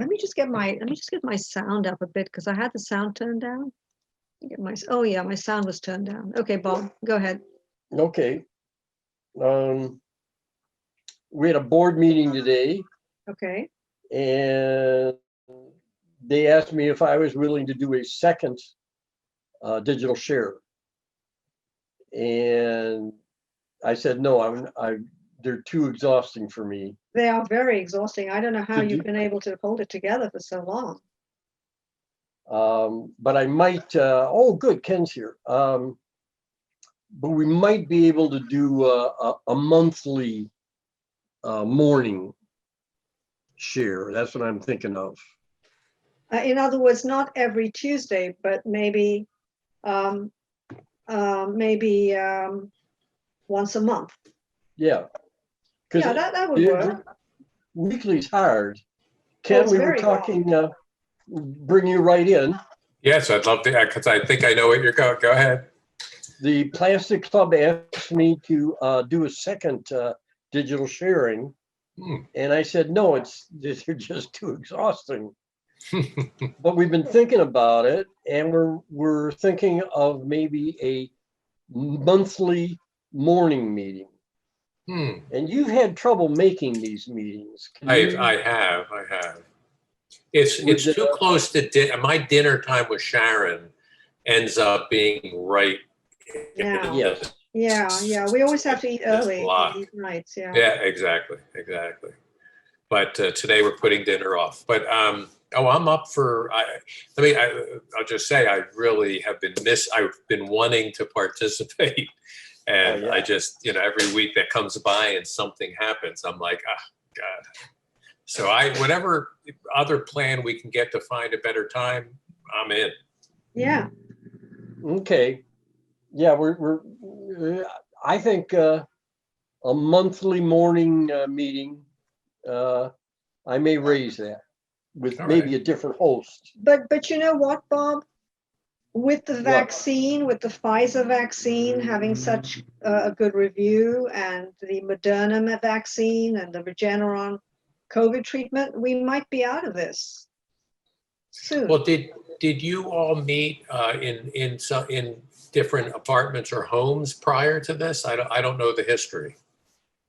let me just get my sound up a bit because I had the sound turned down. Oh yeah, my sound was turned down. Okay, Bob, go ahead. Okay. We had a board meeting today Okay. and they asked me if I was willing to do a second digital share. And I said, no, they're too exhausting for me. They are very exhausting. I don't know how Did you've you- been able to hold it together for so long. But I might, oh, good, Ken's here. But we might be able to do a monthly morning share. That's what I'm thinking of. In other words, not every Tuesday, but maybe once a month. Yeah. Yeah, that would work. Weekly's hard. Ken, it's we were very talking, bring you right in. Yes, I'd love to, because I think I know what you're going. Go ahead. The Plastic Club asked me to do a second digital sharing. And I said, no, they're just too exhausting. But we've been thinking about it, and we're thinking of maybe a monthly morning meeting. And you've had trouble making these meetings. I have. It's too close to my dinner time with Sharon ends up being right. Yeah. Yes. Yeah. We always have to eat early block. these nights. Yeah. Yeah, exactly. But today we're putting dinner off. But I'm up for. I'll just say I really have been I've been wanting to participate, and I just every week that comes by and something happens, I'm like, God. So whatever other plan we can get to find a better time, I'm in. Yeah. Okay. Yeah, I think a monthly morning meeting. I may raise that with maybe a different host. But you know what, Bob? With the vaccine, with the Pfizer vaccine having such a good review, and the Moderna vaccine and the Regeneron COVID treatment, we might be out of this soon. Well, did you all meet in different apartments or homes prior to this? I don't know the history.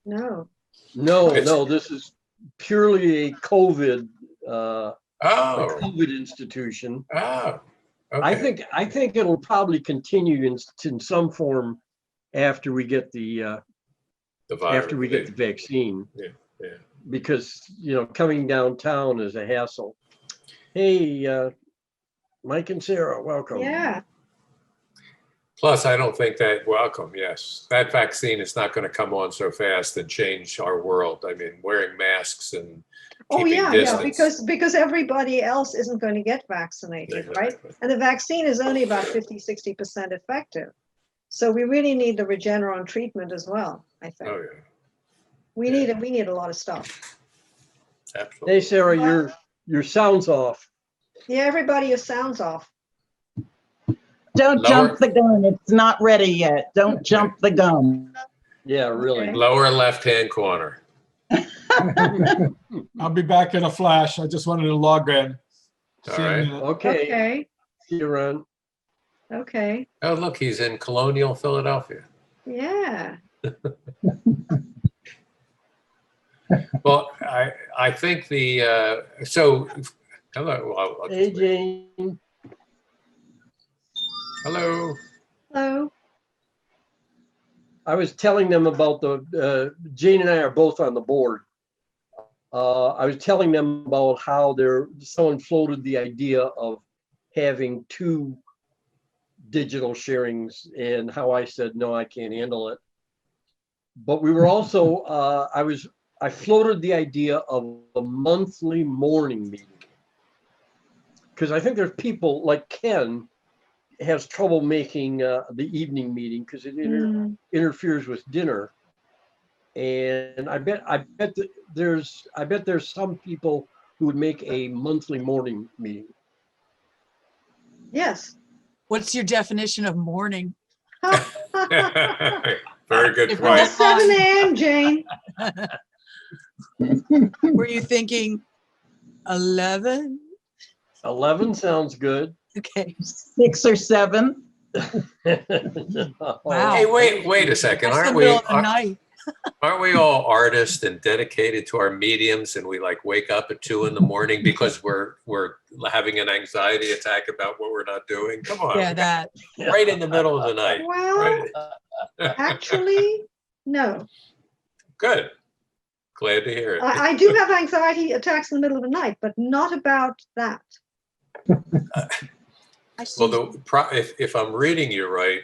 No. No. This is purely a COVID. A COVID institution. Oh. Okay. I think it'll probably continue in some form after we get the vaccine. Yeah. Because coming downtown is a hassle. Hey, Mike and Sarah, welcome. Yeah. Plus, I don't think yes, that vaccine is not going to come on so fast and change our world. I mean, wearing masks and keeping distance. Because everybody else isn't going to get vaccinated, right? And the vaccine is only about 50-60% effective. So we really need the Regeneron treatment as well, I think. Oh yeah. We need a lot of stuff. Absolutely. Hey Sarah, your sound's off. Yeah, everybody, your sound's off. Don't jump the gun. It's not ready yet. Don't jump the gun. Yeah, really. Okay. Lower left-hand corner. I'll be back in a flash. I just wanted to log in. All right. Okay. See you around. Okay. Oh, look, he's in colonial Philadelphia. Yeah. Well, I think so. Hello. Hey, Jane. Hello. Hello. I was telling them about Jane and I are both on the board. I was telling them about how someone floated the idea of having 2 digital sharings and how I said, no, I can't handle it. But we were also, I floated the idea of a monthly morning meeting. Because I think there's people like Ken has trouble making the evening meeting because it interferes with dinner. And I bet there's some people who would make a monthly morning meeting. Yes. What's your definition of morning? Very good If Well, point. 7 a.m., Jane. Were you thinking 11? 11 sounds good. Okay. 6 or 7? Wow. Hey, wait a second. That's the Aren't we, middle of the night. aren't we all artists and dedicated to our mediums and we like wake up at 2 a.m. because we're having an anxiety attack about what we're not doing? Come on. Yeah, that. Right in the middle of the night. Well, Right. actually, no. Good. Glad to hear it. I do have anxiety attacks in the middle of the night, but not about that. I see. Well, if I'm reading you right,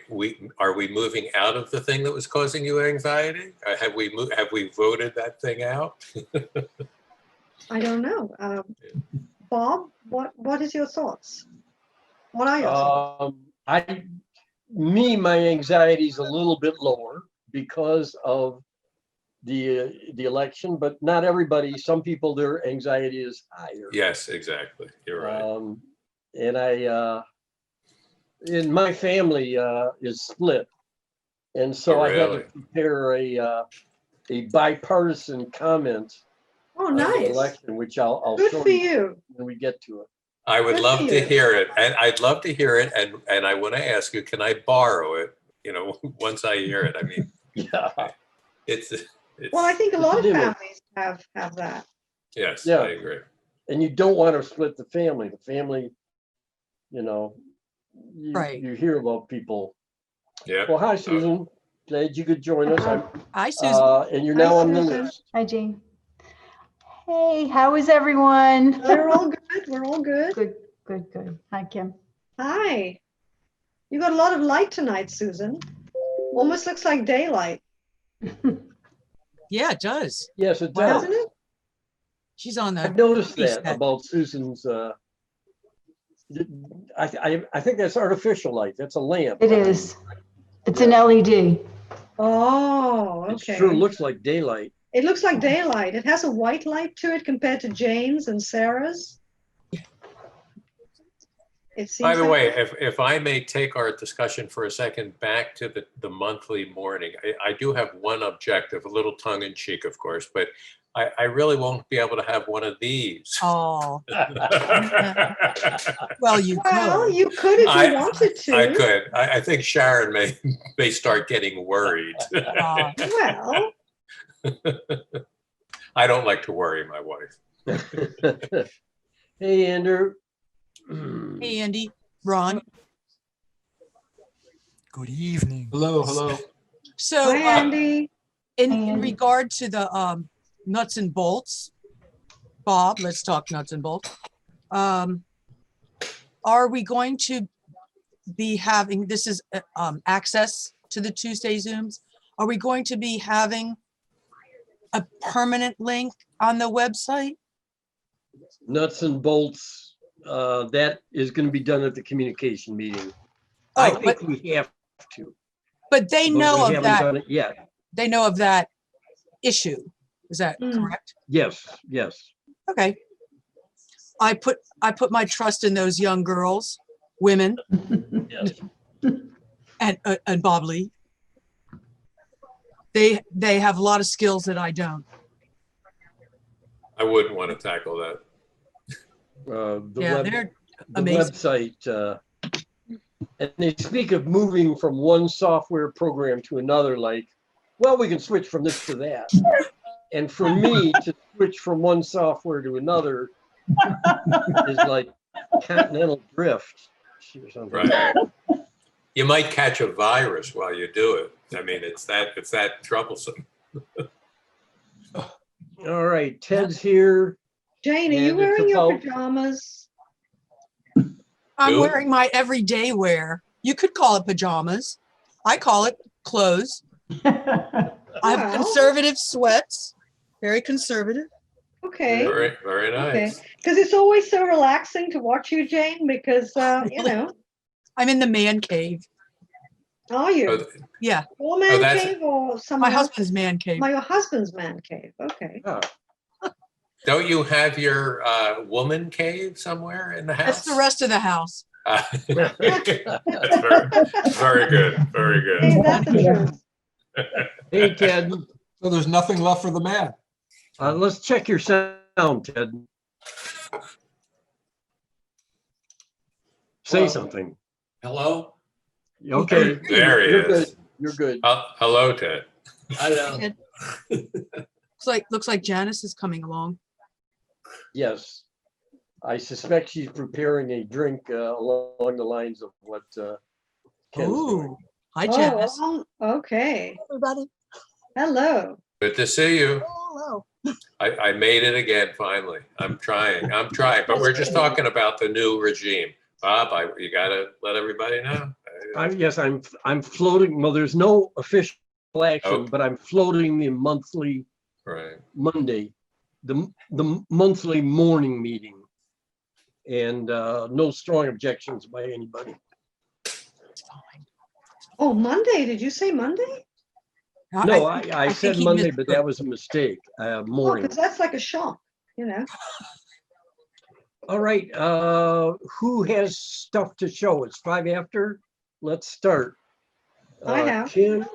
are we moving out of the thing that was causing you anxiety? Have we voted that thing out? I don't know. Bob, what is your thoughts? What are your thoughts? My anxiety is a little bit lower because of the election, but not everybody. Some people, their anxiety is higher. Yes, exactly. You're right. And in my family is split, and so Oh, I had really? to prepare a bipartisan comment Oh, on the nice. election, which I'll Good show for you you. when we get to it. I would Good love for to you. hear it, and I'd love to hear it, and I want to ask you, can I borrow it? Once I hear it. I mean, Yeah, it's Well, I think a lot of It's an image. families have that. yes, Yeah. I agree. and you don't want to split the family. The family, Right. you hear about people. Yeah. Well, hi, Susan. Glad you could join us. Hi, Susan. And you're Hi, now on the Susan. list. Hi, Jean. Hey, how is everyone? We're all good. We're all good. Good, good, good. Hi, Kim. Hi. You got a lot of light tonight, Susan. Almost looks like daylight, Yeah, it does. Yes, it Wow. does. doesn't it? She's on I've the, noticed Please, that Pat. about Susan's. I think that's artificial light. That's a lamp. It is. It's an LED. Oh, It okay. sure looks like daylight. It looks like daylight. It has a white light to it compared to Jane's and Sarah's. It seems By the like way, that. if I may take our discussion for a second back to the monthly morning, I do have one objective, a little tongue in cheek, of course, but I really won't be able to have one of these. oh, well, you Well, could. you could if I- you wanted to. I could. I think Sharon may start getting worried. Uh, Well, I don't like to worry my wife. Hey, Andrew. hey, Andy, Ron. Good evening. Hello, hello. So hi, Andy. in And- regard to the nuts and bolts, Bob, let's talk nuts and bolts. Are we going to be having, this is access to the Tuesday Zooms. Are we going to be having a permanent link on the website? Nuts and bolts. That is going to be done at the communication meeting. I Oh, think we have to. but they but know we of haven't that, done it yet. they know of that issue. Is that Mm. correct? Yes, yes. Okay. I put my trust in those young girls, women, Yes. and Bob Lee. They have a lot of skills that I don't. I wouldn't want to tackle that. Yeah, they're the amazing. website, and they speak of moving from one software program to another, like, well, we can switch from this to that. And for me to switch from one software to another is like continental drift or something. Right. You might catch a virus while you do it. I mean, it's that troublesome. All right, Ted's here. Jane, are you And it's wearing your about- pajamas? I'm Who? wearing my everyday wear. You could call it pajamas. I call it clothes. I have Well. conservative sweats, very conservative. Okay. Very, very Okay. nice. Because it's always so relaxing to watch you, Jane, because, you know, I'm in the man cave. are you? Oh, Yeah, Your man that's- cave or my someone else? husband's man cave. My husband's man cave. Okay. Oh, don't you have your woman cave somewhere in the house? That's the rest of the house. That's very good. Very good. Hey, that's the truth. hey, Ted, So there's nothing left for the man. let's check your sound, Ted. Say Hello. something. Hello? Okay. There he You're good. is. You're good. Hello, Ted. Hello. Looks like Janice is coming along. Yes. I suspect she's preparing a drink along the lines of what Ken's doing. Ooh, hi Oh, Janice. okay. Everybody. Hello. Good to see you. Hello. I made it again, finally. I'm trying, but we're just talking about the new regime. Bob, you gotta let everybody know. Yes, I'm floating. Well, there's no official action, Oh. but I'm floating the monthly Right. Monday, the monthly morning meeting. And no strong objections by anybody. Oh, Monday. Did you say Monday? No, I said think he Monday, missed but the- that was a mistake. Oh, Morning. because that's like a shock, you know. All right, who has stuff to show? It's 5 after. Let's start. I have. Kim,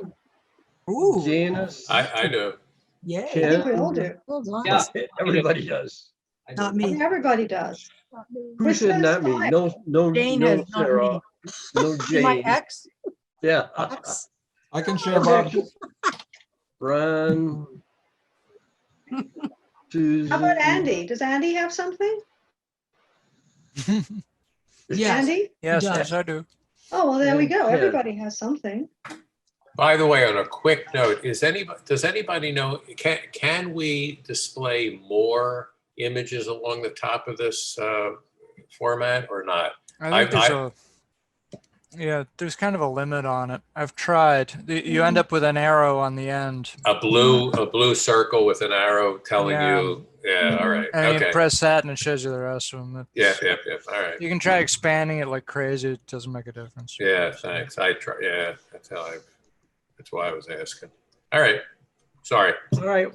Ooh, Janice. I know. yeah. I think we all Ken, do. Yeah. everybody does. Not I mean, me. everybody does. Who said not me? No, Jane no, has not Sarah. me. No, My Jane. ex? Yeah. Ex? I can share, Bob. Ron. How Susan. about Andy? Does Andy have something? Yes. Andy? Yes, does. yes, I do. Oh, well, there we go. Okay. Everybody has something. By the way, on a quick note, does anybody know, can we display more images along the top of this format or not? I think there's kind of a limit on it. I've tried. You end up with an arrow on the end. A blue circle with an arrow telling Yeah. you, yeah, all right, And you okay. press that and it shows you the rest of them. Yeah, all right. You can try expanding it like crazy. It doesn't make a difference. Yeah, thanks. That's why I was asking. All right, sorry. All right.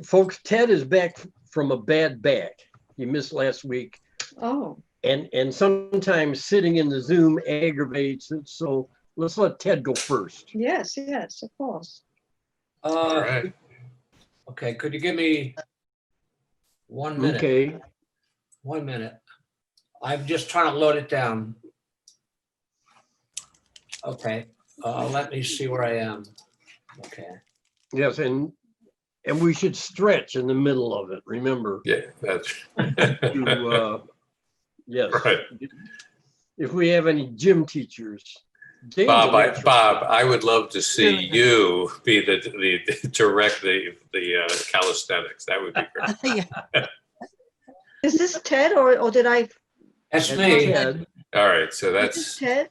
Folks, Ted is back from a bad back. He missed last week. Oh, And sometimes sitting in the Zoom aggravates it. So let's let Ted go first. yes, of course. All right. Okay, could you give me 1 minute? Okay. 1 minute. I'm just trying to load it down. Okay, let me see where I am. Okay. Yes, and we should stretch in the middle of it. Remember. Yeah, that's Yes. right. If we have any gym teachers. Jane's Bob, a natural. I would love to see you be the direct the calisthenics. That would be great. Yeah. Is this Ted or did I? That's That's me. Ted. All right, so Is this that's Ted?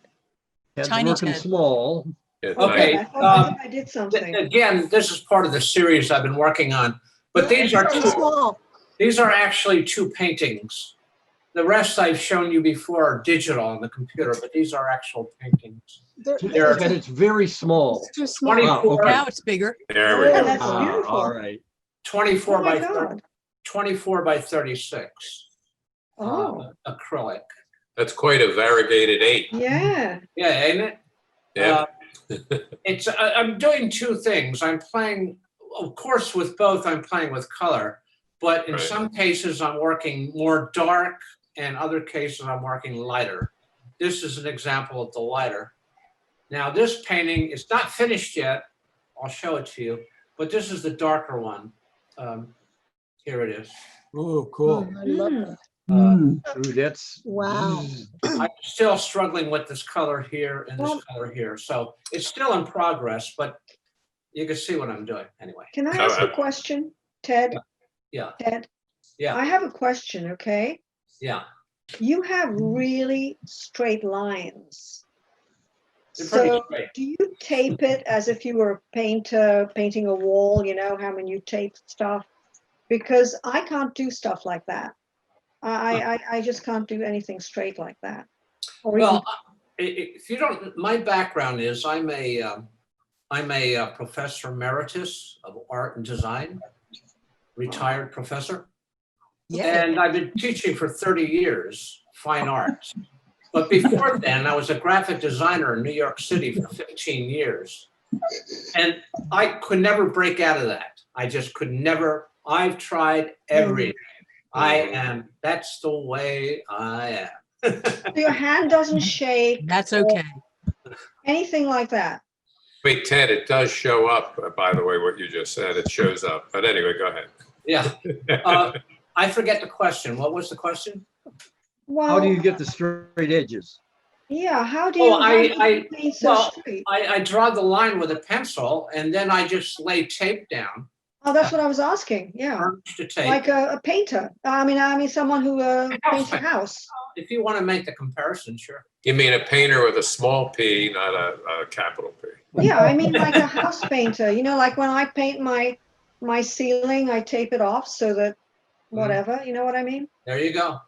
Ted's Tiny working Ted. small. yeah, Okay. I thought I did something. Again, this is part of the series I've been working on, but these are actually 2 paintings. The rest I've shown you before are digital on the computer, but these are actual paintings. They're But it's very small. Too small. 24, okay. Now it's bigger. there we Yeah, go. that's All beautiful. right. 24 Oh my by 30, God. 24 by 36 Oh, acrylic. That's quite a variegated 8. yeah. Yeah, ain't it? Yeah. It's I'm doing 2 things. I'm playing, of course, with both. I'm playing with color, but in Right. some cases I'm working more dark, and other cases I'm working lighter. This is an example of the lighter. Now this painting is not finished yet. I'll show it to you, but this is the darker one. Here it is. Oh, cool. I love Mm. that. Ooh, that's. Wow. I'm still struggling with this color here and Well- this color here, so it's still in progress, but you can see what I'm doing anyway. Can I ask a question, Ted? Yeah. Ted? Yeah. I have a question, okay? Yeah. You have really straight lines. They're pretty So straight. do you tape it as if you were a painter painting a wall, you know, how when you tape stuff? Because I can't do stuff like that. I just can't do anything straight like that. Or even- Well, if you don't, my background is I'm a professor emeritus of art and design, retired professor. Yeah. And I've been teaching for 30 years, fine arts. But before then, I was a graphic designer in New York City for 15 years. And I could never break out of that. I just could never, I've tried everything. That's the way I am. So your hand doesn't shake, That's okay. anything like that? Wait, Ted, it does show up, by the way, what you just said. It shows up. But anyway, go ahead. Yeah. I forget the question. What was the question? How do Well, you get the straight edges? yeah, how do Oh, you, how do you paint so well, straight? I draw the line with a pencil and then I just lay tape down, Oh, that's what I was asking, yeah. burnish the tape. Like a painter. I mean, someone who paints a painter. house. If you want to make the comparison, sure. You mean a painter with a small p, not a capital P. Yeah, I mean like a house painter, like when I paint my ceiling, I tape it off so that whatever, you know what I mean? There you go.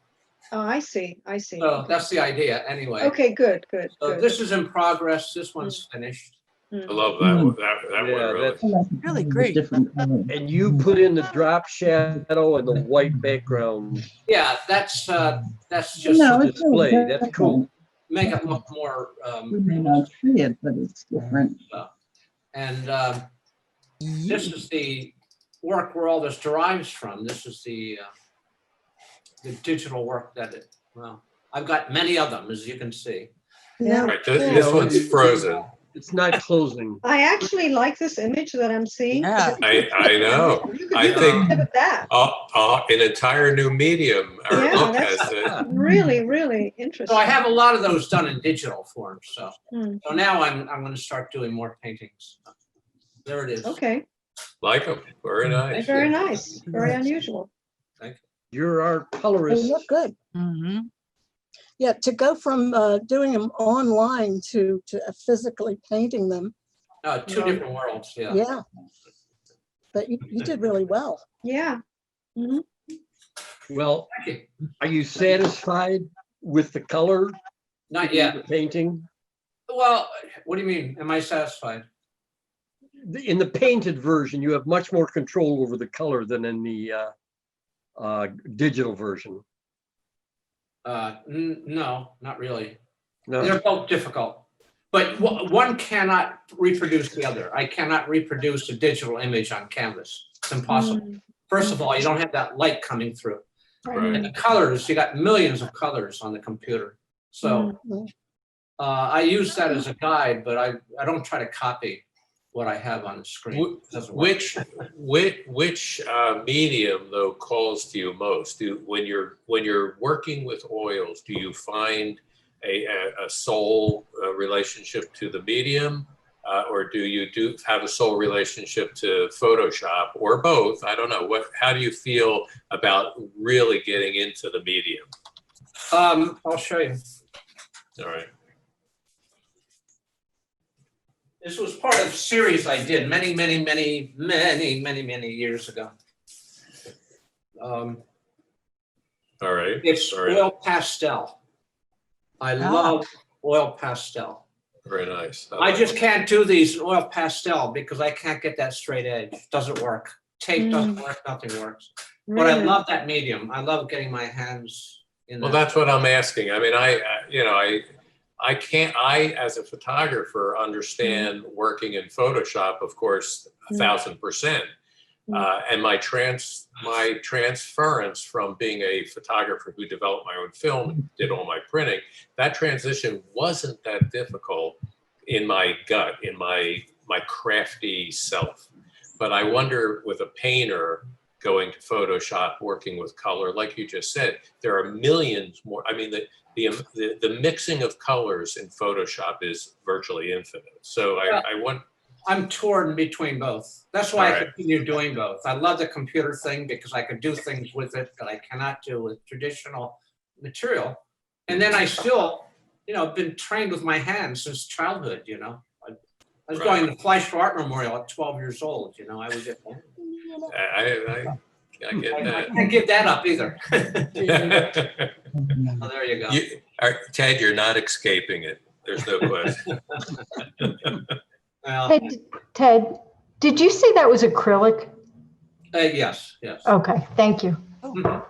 Oh, I see. So that's the idea anyway. Okay, good. So this is in progress. This one's finished. I love that one. That one Yeah, really. that's- Really great. Different colors. And you put in the drop shadow and the white background Yeah, that's just No, to it's display. okay. That's cool. make it look more, We may not see it, but it's different. and this is the work where all this derives from. This is the digital work I've got many of them, as you can see. Yeah. Right, this one's frozen. It's not closing. I actually like this image that I'm seeing. Yeah. I know. You could I do think- something with that. An entire new medium. Our Yeah, book that's- has it. Really, really interesting. So I have a lot of those done in digital form. So Hmm. now I'm going to start doing more paintings. There it is. Okay, Like them. Very nice. very nice, very unusual. You're our They colorist. look good. Hmm. Yeah, to go from doing them online to physically painting them. Two different worlds. Yeah. Yeah. But you did really well. Yeah. Well, Thank you. are you satisfied with the color? Not of yet. the painting? Well, what do you mean? Am I satisfied? In the painted version, you have much more control over the color than in the digital version. No, not really. No, They're both difficult, but one cannot reproduce the other. I cannot reproduce a digital image on canvas. It's impossible. First of all, you don't have that light coming through. Right. And the colors, you got millions of colors on the computer. So I use that as a guide, but I don't try to copy what I have on the screen. It doesn't work. Which medium though calls to you most? When you're working with oils, do you find a soul relationship to the medium, or do you have a soul relationship to Photoshop, or both? I don't know. How do you feel about really getting into the medium? I'll show you. All right. This was part of a series I did many years ago. All right. It's Sorry. oil pastel. I love oil pastel. Very nice. I just can't do these oil pastel because I can't get that straight edge. Doesn't work. Tape doesn't work. Nothing works. But I Really? love that medium. I love getting my hands in Well, that. that's what I'm asking. I mean, I can't, as a photographer, understand working in Photoshop, of course, 1,000%. And my transference from being a photographer who developed my own film and did all my printing, that transition wasn't that difficult in my gut, in my crafty self. But I wonder, with a painter going to Photoshop, working with color, like you just said, there are millions more. I mean, the mixing of colors in Photoshop is virtually infinite. So I want. I'm torn between both. That's why All I right. continue doing both. I love the computer thing because I could do things with it that I cannot do with traditional material. And then I still, been trained with my hands since childhood, I was Right. going to Fleischer Art Memorial at 12 years old, I was just, I get I that. can't give that up either. Oh, there you go. Ted, you're not escaping it. There's no question. Well, Hey, Ted, did you say that was acrylic? yes. Okay, thank you. Mhm.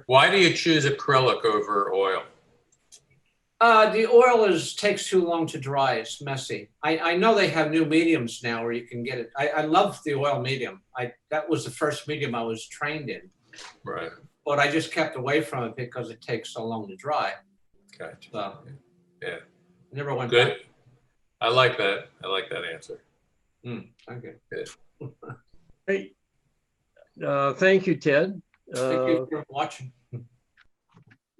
Why do you choose acrylic over oil? The oil takes too long to dry. It's messy. I know they have new mediums now where you can get it. I love the oil medium. That was the first medium I was trained in. Right. but I just kept away from it because it takes so long to dry. Gotcha. So Yeah, never went back. good. I like that. I like that answer. Okay. Hey, thank you, Ted. Thank you for watching.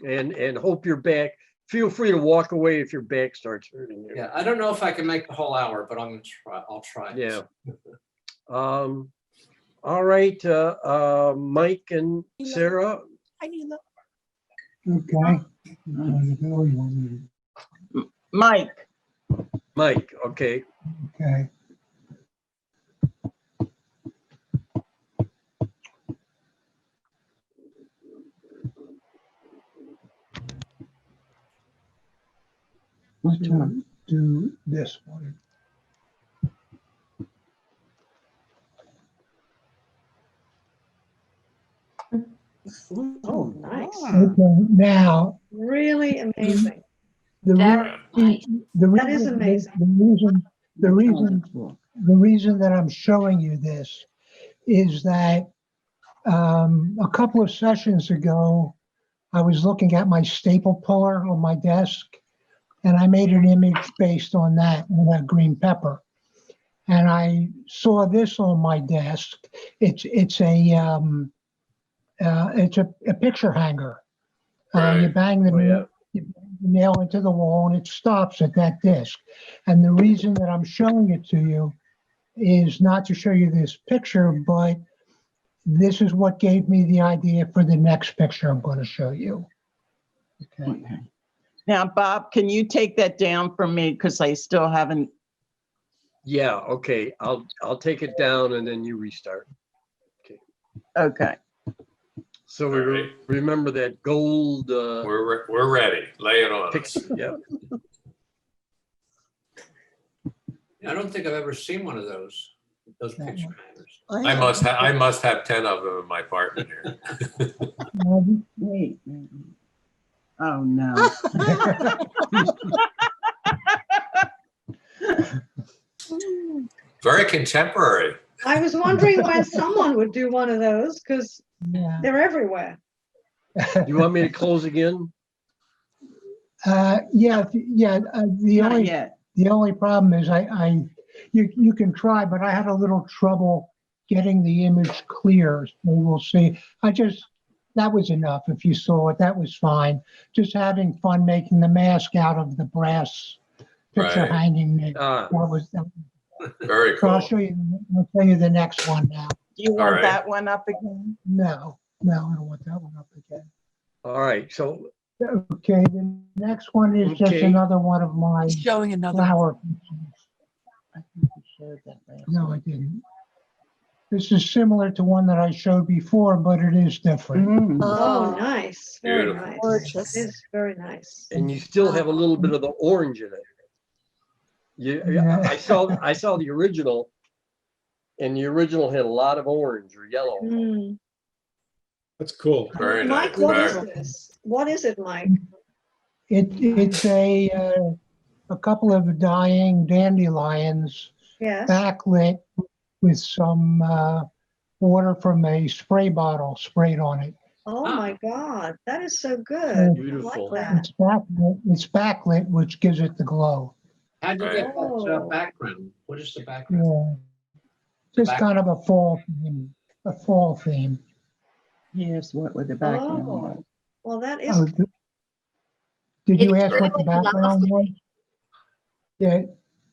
And hope you're back. Feel free to walk away if your back starts hurting you. Yeah, I don't know if I can make the whole hour, but I'm gonna try. I'll try. Yeah. All right, Mike and Sarah. I need the. Okay. Mike, Mike, okay. Okay. Let's do this one. Oh, nice. Okay, now, Really amazing. the Very nice. That is amazing. The reason that I'm showing you this is that a couple of sessions ago, I was looking at my staple puller on my desk, and I made an image based on that green pepper. And I saw this on my desk. It's a picture hanger. You Right. bang the Oh, yeah. nail into the wall and it stops at that disc. And the reason that I'm showing it to you is not to show you this picture, but this is what gave me the idea for the next picture I'm going to show you. Okay. okay. Now, Bob, can you take that down for me? Because I still haven't, Yeah, okay. I'll take it down and then you restart. okay. So All right. remember that gold We're ready. Lay it on us. picture. Yeah. I don't think I've ever seen one of those picture hangers. I must have 10 of them in my apartment here. Wait. Oh, no. Very contemporary. I was wondering when someone would do one of those because Yeah. they're everywhere. You want me to close again? Yeah. The Not only yet. The only problem is you can try, but I had a little trouble getting the image clear. So we'll see. That was enough. If you saw it, that was fine. Just having fun making the mask out of the brass picture Right. hanging. That Ah, was, Very so I'll cool. show you the next one now. Do you All want right. that one up again? No, I don't want that one up again. all right. So Okay, the next one is just Okay. another one of my Showing another. flower pictures. I think we shared that last No, time. I didn't. This is similar to one that I showed before, but it is different. Mm. Oh, nice. Very Beautiful. nice. Gorgeous. It is very nice. and you still have a little bit of the orange in it. Yeah. I saw the original, and the original had a lot of orange or yellow. Mm. That's cool. Very Mike, nice. what is Very- this? What is it, Mike? It's a couple of dying dandelions Yes. backlit with some water from a spray bottle sprayed on it. Oh my God, that is so good. Beautiful. I like that. It's backlit, which gives it the glow. How'd you get that Oh. background? What is the background? Yeah. Just kind of a fall theme. Here's what with the background Oh. was. Well, that is, Oh, did you It's ask what the background was? Yeah.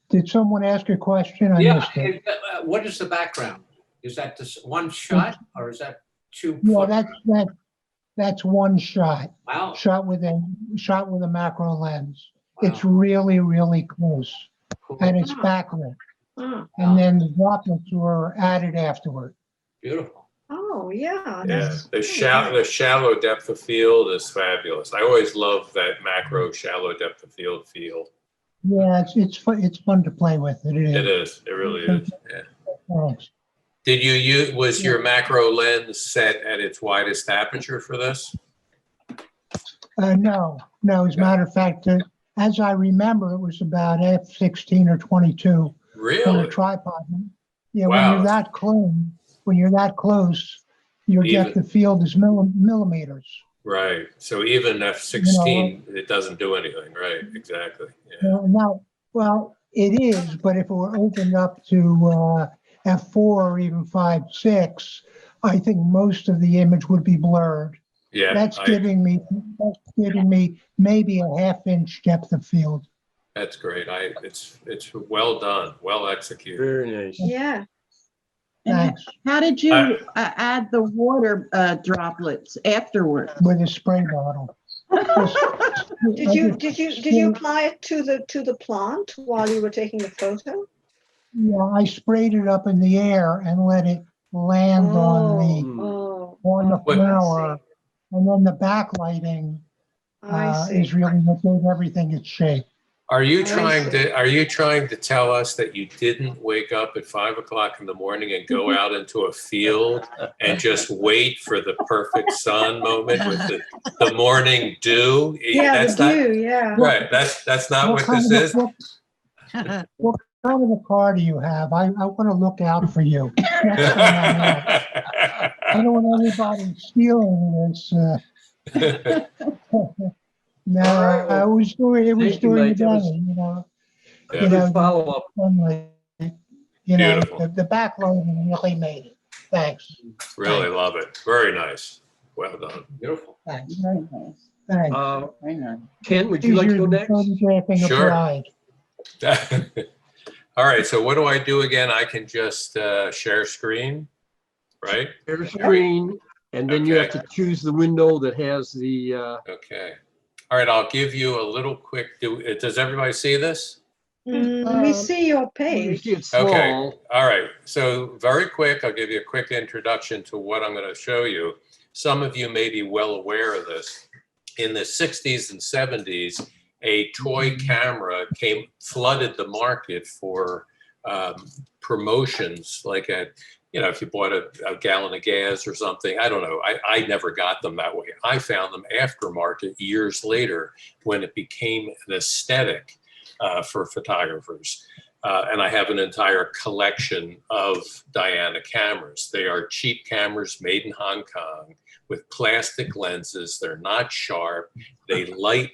Did someone ask a question? I Yeah, missed it. what is the background? Is that just one shot or is that two? Yeah, foot- that's one shot. Wow. Shot with a macro lens. It's Wow. really, really close, Cool. and it's Wow. backlit. oh, And then the droplets were added afterward. Beautiful. oh, yeah. Yeah, that's the really shallow depth of field is fabulous. I always love that macro shallow depth of field feel. Yeah, it's fun to play with. It is. It is. It really is. Yeah. Thanks. Did you use, was your macro lens set at its widest aperture for this? No. As a matter of fact, as I remember, it was about f16 or 22 on a Really? tripod. Yeah, Wow. when you're that close, your Even- depth of field is millimeters. Right. So even F16, it doesn't do anything. Right. Exactly. Yeah. Well, it is, but if it were opened up to F4 or even 5.6, I think most of the image would be blurred. Yeah. That's giving me maybe a half-inch depth of field. That's great. It's well done. Well executed. Very nice. Yeah. And Thanks. how did you add the water droplets afterward? With a spray bottle. Did you apply it to the plant while you were taking the photo? Yeah, I sprayed it up in the air and let it land on Oh, the But- flower, and then the backlighting I see. is really what gave everything its shape. Are you I trying to tell us that you didn't wake up at 5 o'clock in the morning and go out into a field and just wait for the perfect sun moment with the morning dew? Yeah, That's the not dew, yeah. right. That's not what this is. What kind of a car do you have? I want to look out for you. Next time I'm out. I don't want anybody stealing this. No, it was during Thank you, the Mike. That was- day, you know. Yeah. You know, Good follow-up. sunlight, you know, Beautiful. the backlighting really made it. Thanks. Really love it. Very nice. Well done. Beautiful. Thanks. Very nice, Thanks. very nice. Kent, would you like to go next? Photographing a Sure. bride. All right. So what do I do again? I can just share screen, right? Share screen, and then you have Okay. to choose the window that has the, Okay. All right. I'll give you a little quick. Does everybody see this? We see your you page. see it's Okay. small. All right. So very quick, I'll give you a quick introduction to what I'm going to show you. Some of you may be well aware of this. In the 60s and 70s, a toy camera flooded the market for promotions, like if you bought a gallon of gas or something. I don't know. I never got them that way. I found them aftermarket years later when it became an aesthetic for photographers. And I have an entire collection of Diana cameras. They are cheap cameras made in Hong Kong with plastic lenses. They're not sharp. They light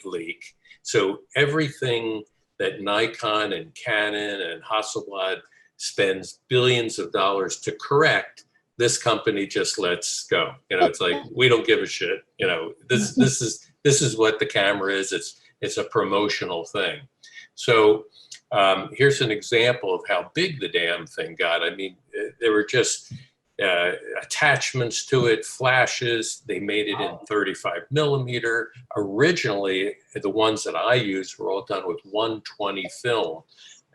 leak. So everything that Nikon and Canon and Hasselblad spends billions of dollars to correct, this company just lets go. It's like, we don't give a shit. This is what the camera is. It's a promotional thing. So here's an example of how big the damn thing got. I mean, there were just attachments to it, flashes. They made it in 35 millimeter. Originally, the ones that I used were all done with 120 film.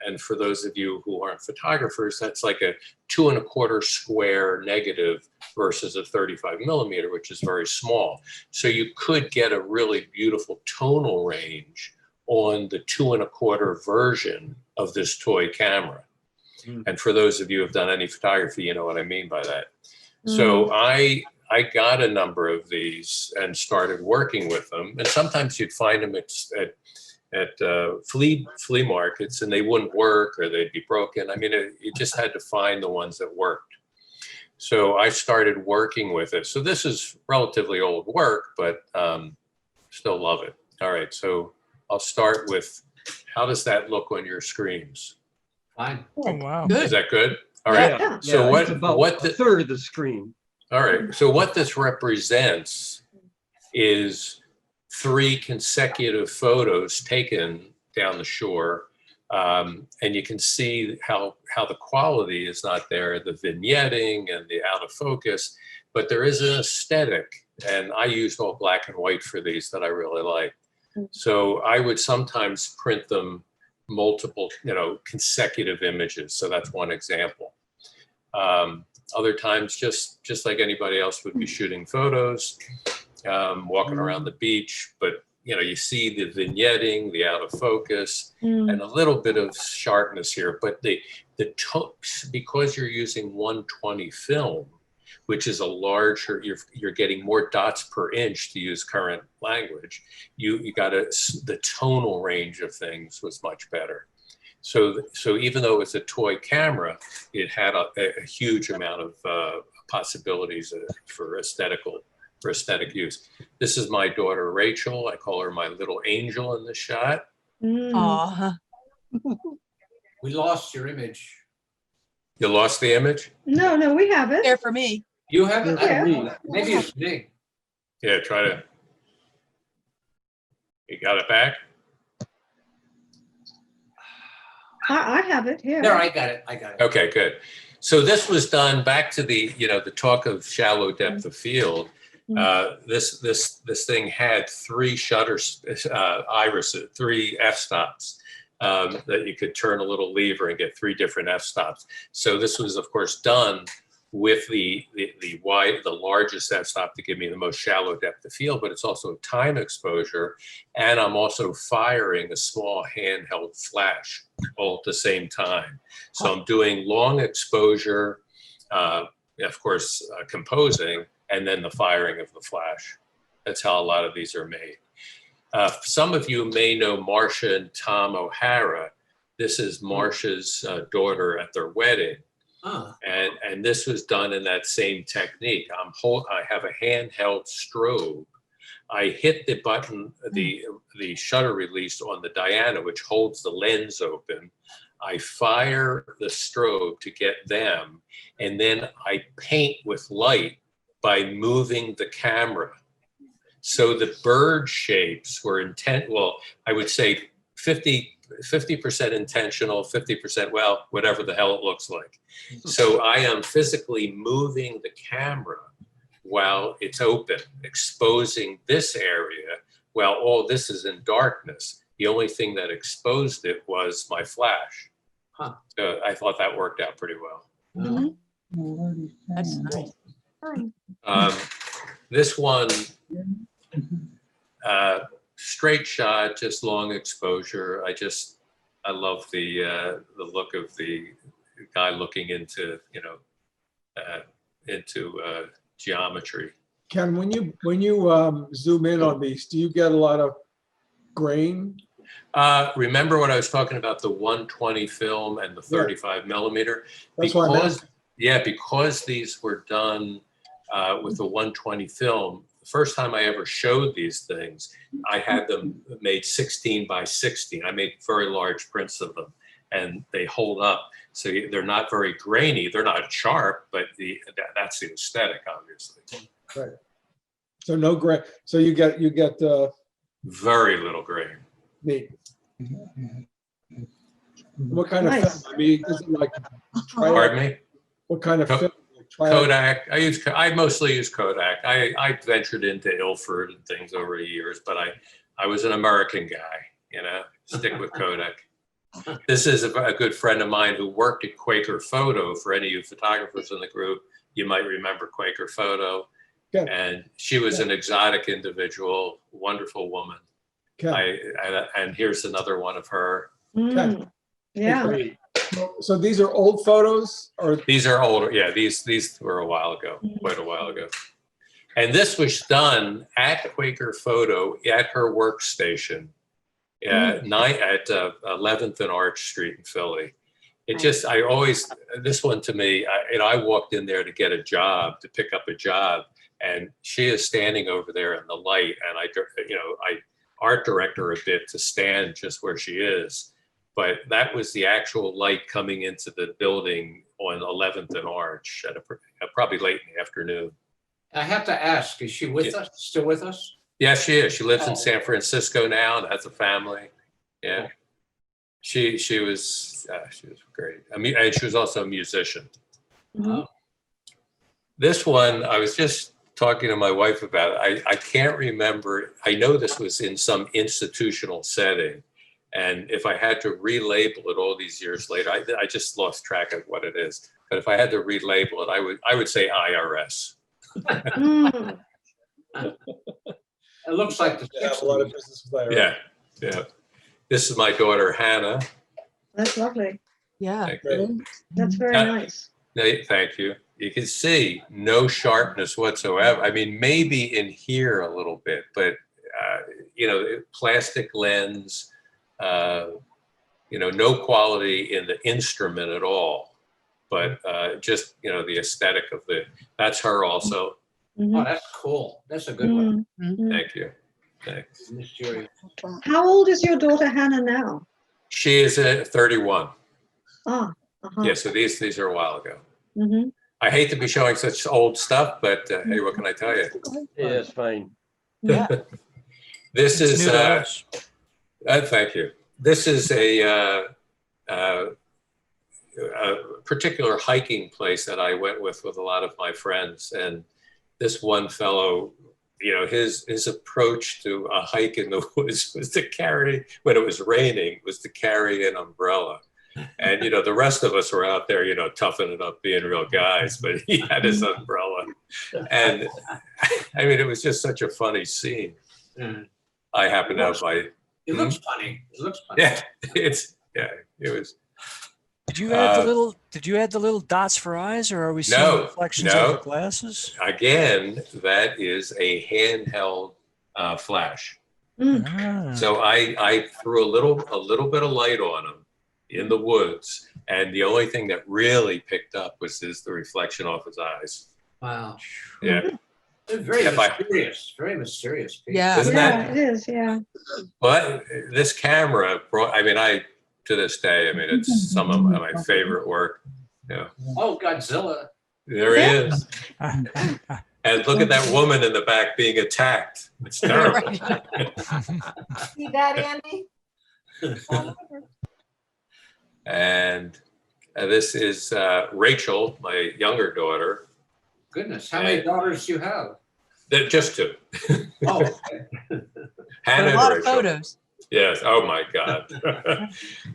And for those of you who aren't photographers, that's like a 2 1/4 square negative versus a 35 millimeter, which is very small. So you could get a really beautiful tonal range on the 2 1/4 version of this toy camera. And for those of you who have done any photography, you know what I mean by that. So I got a number of these and started working with them. And sometimes you'd find them at flea markets, and they wouldn't work or they'd be broken. I mean, you just had to find the ones that worked. So I started working with it. So this is relatively old work, but still love it. All right, so I'll start with, how does that look on your screens? Fine. Oh, wow. Is that good? All right. Yeah. So it's about a third of the screen. All right. So what this represents is 3 consecutive photos taken down the shore. And you can see how the quality is not there, the vignetting and the out of focus, but there is an aesthetic. And I used all black and white for these that I really like. So I would sometimes print them multiple, consecutive images. So that's one example. Other times, just like anybody else would be shooting photos, walking around the beach, but you see the vignetting, the out of focus, and a little bit of sharpness here. But because you're using 120 film, which is a larger, you're getting more dots per inch, to use current language. You got the tonal range of things was much better. So even though it's a toy camera, it had a huge amount of possibilities for aesthetic use. This is my daughter, Rachel. I call her my little angel in the shot. Mm. Aw, We lost your image. You lost the image? No, no, we have it. there for me. You have it? Yeah. Maybe it's me. Yeah, try to. You got it back? I have it here. There, I got it. I got it. Okay, good. So this was done back to the, the talk of shallow depth of field. This thing had 3 shutter irises, 3 f-stops that you could turn a little lever and get 3 different f-stops. So this was, of course, done with the largest f-stop to give me the most shallow depth of field, but it's also time exposure, and I'm also firing a small handheld flash all at the same time. So I'm doing long exposure, of course, composing, and then the firing of the flash. That's how a lot of these are made. Some of you may know Marcia and Tom O'Hara. This is Marcia's daughter at their wedding. Oh. And this was done in that same technique. I have a handheld strobe. I hit the button, the shutter release on the Diana, which holds the lens open. I fire the strobe to get them, and then I paint with light by moving the camera. So the bird shapes were I would say 50% intentional, 50%, well, whatever the hell it looks like. So I am physically moving the camera while it's open, exposing this area while all this is in darkness. The only thing that exposed it was my flash. Huh. So I thought that worked out pretty well. That's nice. This one, straight shot, just long exposure. I love the look of the guy looking into geometry. Ken, when you zoom in on these, do you get a lot of grain? Remember when I was talking about the 120 film and the 35 millimeter? That's what I'm asking. Because these were done with the 120 film, the first time I ever showed these things, I had them made 16 by 16. I made very large prints of them, and they hold up. So they're not very grainy. They're not sharp, but that's the aesthetic, obviously. Right. So no grain. So you get Very little grain. neat. What kind of Nice. film? I mean, is it like Pardon me? what kind of film? Kodak. I mostly use Kodak. I ventured into Ilford and things over the years, but I was an American guy, stick with Kodak. This is a good friend of mine who worked at Quaker Photo. For any of you photographers in the group, you might remember Quaker Photo. Good. And she was an exotic individual, wonderful woman. Okay. And here's another one of her. Mm. Yeah. So these are old photos, or These are older. Yeah, these were a while ago, quite a while ago. And this was done at Quaker Photo at her workstation at 11th and Arch Street in Philly. This one to me, I walked in there to get a job, to pick up a job, and she is standing over there in the light, and I art director a bit to stand just where she is. But that was the actual light coming into the building on 11th and Arch at probably late in the afternoon. I have to ask, is she with us? Still with us? Yeah, she is. She lives in San Francisco now and has a family. Yeah, she was great. And she was also a musician. Mhm. This one, I was just talking to my wife about it. I can't remember. I know this was in some institutional setting. And if I had to relabel it all these years later, I just lost track of what it is. But if I had to relabel it, I would say IRS. Mm. It looks like the I have a lot of business with IRS. Yeah. This is my daughter, Hannah. That's lovely. Yeah. Thank you. That's very nice. Thank you. You can see no sharpness whatsoever. I mean, maybe in here a little bit, but plastic lens, no quality in the instrument at all. but just, you know, the aesthetic of that's her also. Oh, that's cool. That's a good one. Thank you. Thanks. Miss Jerry. How old is your daughter Hannah now? She is 31. Ah, uh-huh. Yeah, so these are a while ago. Mhm. I hate to be showing such old stuff, but hey, what can I tell you? Yeah, it's fine. Yeah. This It's is, new to us. thank you. This is a particular hiking place that I went with a lot of my friends. And this one fellow, you know, his approach to a hike in the woods was to carry, when it was raining, was to carry an umbrella. And, you know, the rest of us were out there, you know, toughing it up, being real guys, but he had his umbrella. And I mean, it was just such a funny scene. I happen to have my, It looks funny. It looks funny. yeah, it was. Did you add the little dots for eyes, or are we seeing No, reflections no. of the glasses? Again, that is a handheld flash. Ah. So I threw a little bit of light on him in the woods, and the only thing that really picked up was the reflection off his eyes. Wow. Yeah. They're very If I- mysterious. Very mysterious. People. Yeah. Isn't Yeah, that? it is, yeah. But this camera brought, I mean, to this day, I mean, it's some of my favorite work. Yeah, Oh, Godzilla. there he is. And look at that woman in the back being attacked. It's terrible. See that, Andy? And this is Rachel, my younger daughter. Goodness, how many daughters do you have? Just two. Oh, okay. Hannah A and lot of Rachel. photos. Yes. Oh my God.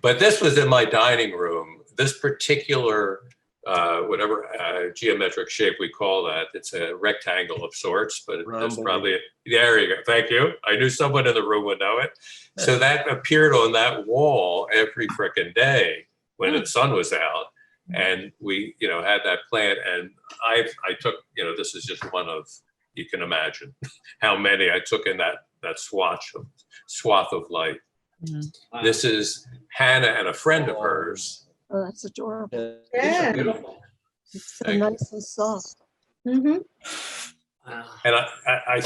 But this was in my dining room. This particular, whatever geometric shape we call that, it's a rectangle of sorts, but it's Rhomboid. probably, there you go. Thank you. I knew someone in the room would know it. So that appeared on that wall every frickin' day when the sun was out. And we, you know, had that plant, and I took, you know, this is just one of, you can imagine how many I took in that swath of light. Wow. This is Hannah and a friend of hers. Oh, that's adorable. Yeah. Beautiful. It's so Thank you. nice and soft. Mhm. Wow. And I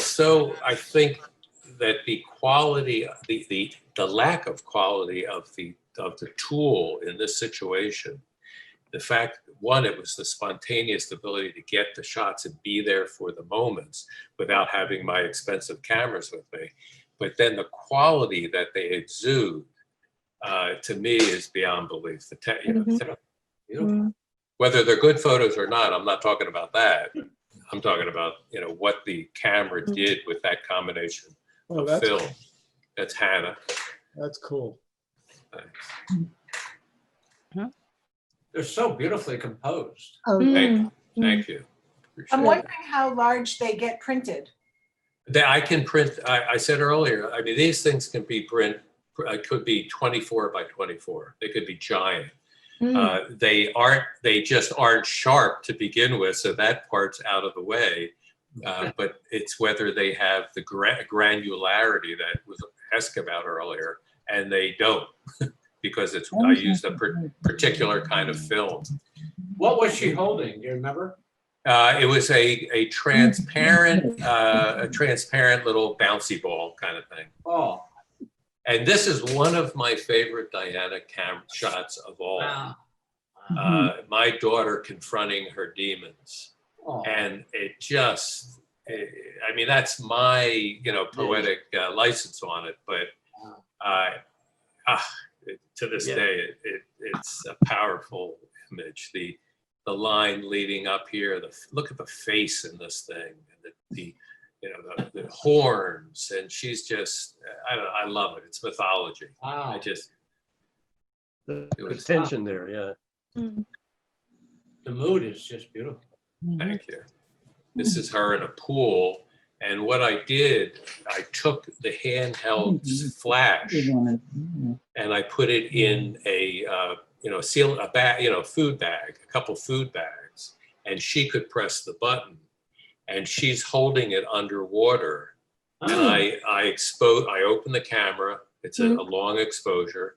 think that the quality, the lack of quality of the tool in this situation, the fact, one, it was the spontaneous ability to get the shots and be there for the moments without having my expensive cameras with me. But then the quality that they exude, to me, is beyond belief. Mhm. Whether they're good photos or not, I'm not talking about that. I'm talking about, you know, what the camera did with that combination Oh, of that's, film. That's Hannah. that's cool. They're so beautifully composed. Oh, Thank you. I'm wondering how large they get printed. I can print, I said earlier, I mean, these things can be could be 24 by 24. They could be giant. They just aren't sharp to begin with, so that part's out of the way. But it's whether they have the granularity that was asked about earlier, and they don't, because I used a particular kind of film. What was she holding? Do you remember? It was a transparent little bouncy ball kind of thing. Oh, And this is one of my favorite Diana shots of all. wow. My daughter confronting her demons. Oh. And it just, I mean, that's my, you know, poetic license on it. But to this day, it's a powerful image. The line leading up here, look at the face in this thing, and the you know, the horns, and she's just, I don't know, I love it. It's mythology. Wow. The It was- tension there, yeah. The mood is just beautiful. Thank you. This is her in a pool. And what I did, I took the handheld flash and I put it in a food bag, a couple food bags, and she could press the button, and she's holding it underwater. And I open the camera. It's a long exposure,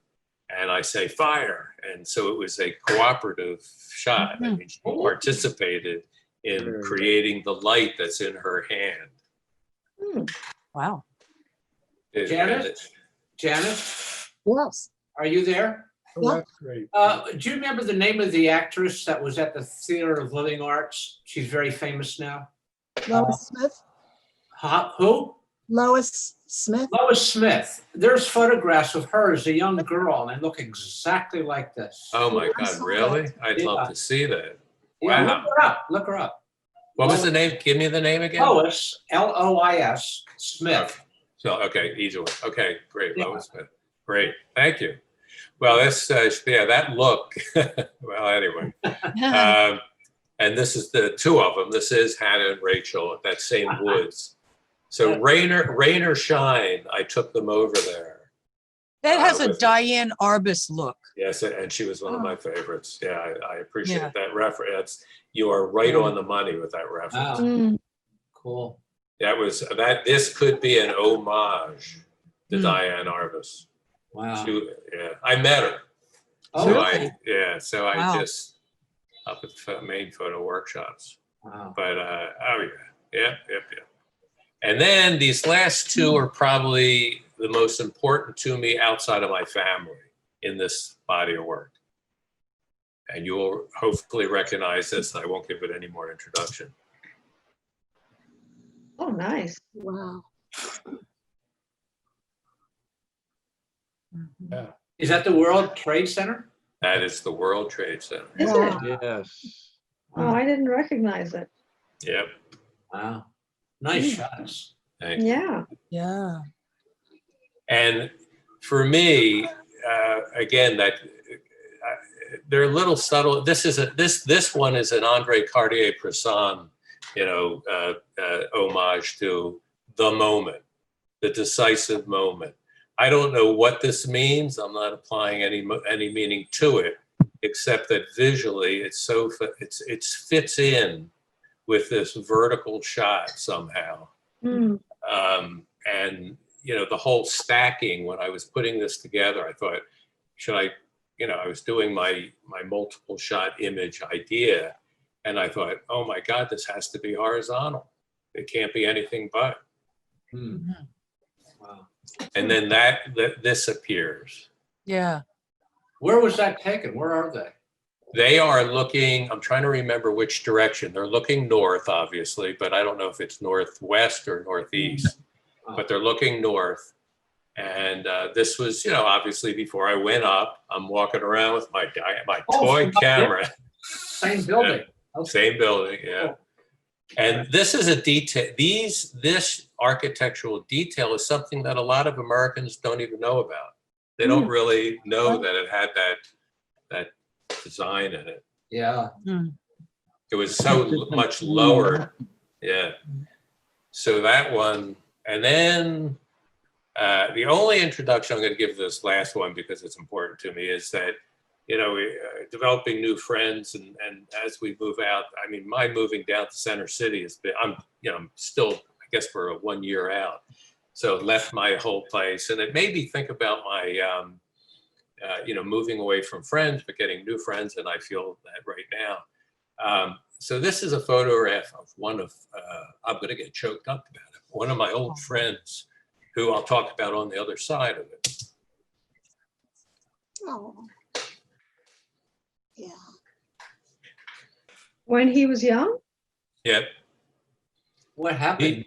and I say fire. And so it was a cooperative shot. I mean, she participated in creating the light that's in her hand. Wow. Janet? Janet, Yes. are you there? Oh, that's great. Do you remember the name of the actress that was at the Theater of Living Arts? She's very famous now. Lois Smith. Who? Lois Smith. Lois Smith. There's photographs of her as a young girl, and they look exactly like this. Oh my I God, saw really? I'd Yeah. love to see that. Yeah, Wow. look her up. Look her up. What was the name? Give me the name again. Lois, Lois Smith. So, okay, either way. Okay, great. Yeah. Lois Smith. Great. Thank you. Well, this, yeah, that look, well, anyway. And this is the two of them. This is Hannah and Rachel at that same woods. So rain or shine, I took them over there. That has a with- Diane Arbus look. Yes, and she was one of my favorites. Yeah, I appreciate Yeah. that reference. You are right on the money with that reference. Wow, cool. This could be an homage to Mm. Diane Arbus. Wow. Yeah, I met her. Oh, So really? so I Wow. just up at the main photo workshops. Wow. But oh yeah. And then these last two are probably the most important to me outside of my family in this body of work. And you will hopefully recognize this. I won't give it any more introduction. Oh, nice. Wow. Is that the World Trade Center? That is the World Trade Center. Is Wow. it? Yes. Oh, I didn't recognize it. Yep. Wow. Nice shots. Thank you. Yeah. Yeah. And for me, again, that they're a little subtle. This one is an Andre Cartier-Bresson, homage to the moment, the decisive moment. I don't know what this means. I'm not applying any meaning to it, except that visually it fits in with this vertical shot somehow. Mm. And the whole stacking, when I was putting this together, I thought, I was doing my multiple shot image idea, and I thought, oh my God, this has to be horizontal. It can't be anything but. Hmm. Wow. And then this appears. Yeah. Where was that taken? Where are they? They are looking, I'm trying to remember which direction. They're looking north, obviously, but I don't know if it's northwest or northeast, but they're looking north. And this was, obviously before I went up, I'm walking around with my toy camera. Same building. Okay. Same building, yeah. Cool. And this is a detail, this architectural detail is something that a lot of Americans don't even know about. They don't really know that it had that design in it. Yeah. It was so much lower. Yeah. So that one, and then the only introduction I'm going to give this last one, because it's important to me, is that, developing new friends, and as we move out, I mean, my moving down to Center City has been, I'm still, I guess we're 1 year out. So left my whole place, and it made me think about my, moving away from friends, but getting new friends, and I feel that right now. So this is a photograph of one of, I'm going to get choked up about it, one of my old friends, who I'll talk about on the other side of it. Oh. Yeah. When he was young? Yep. What happened?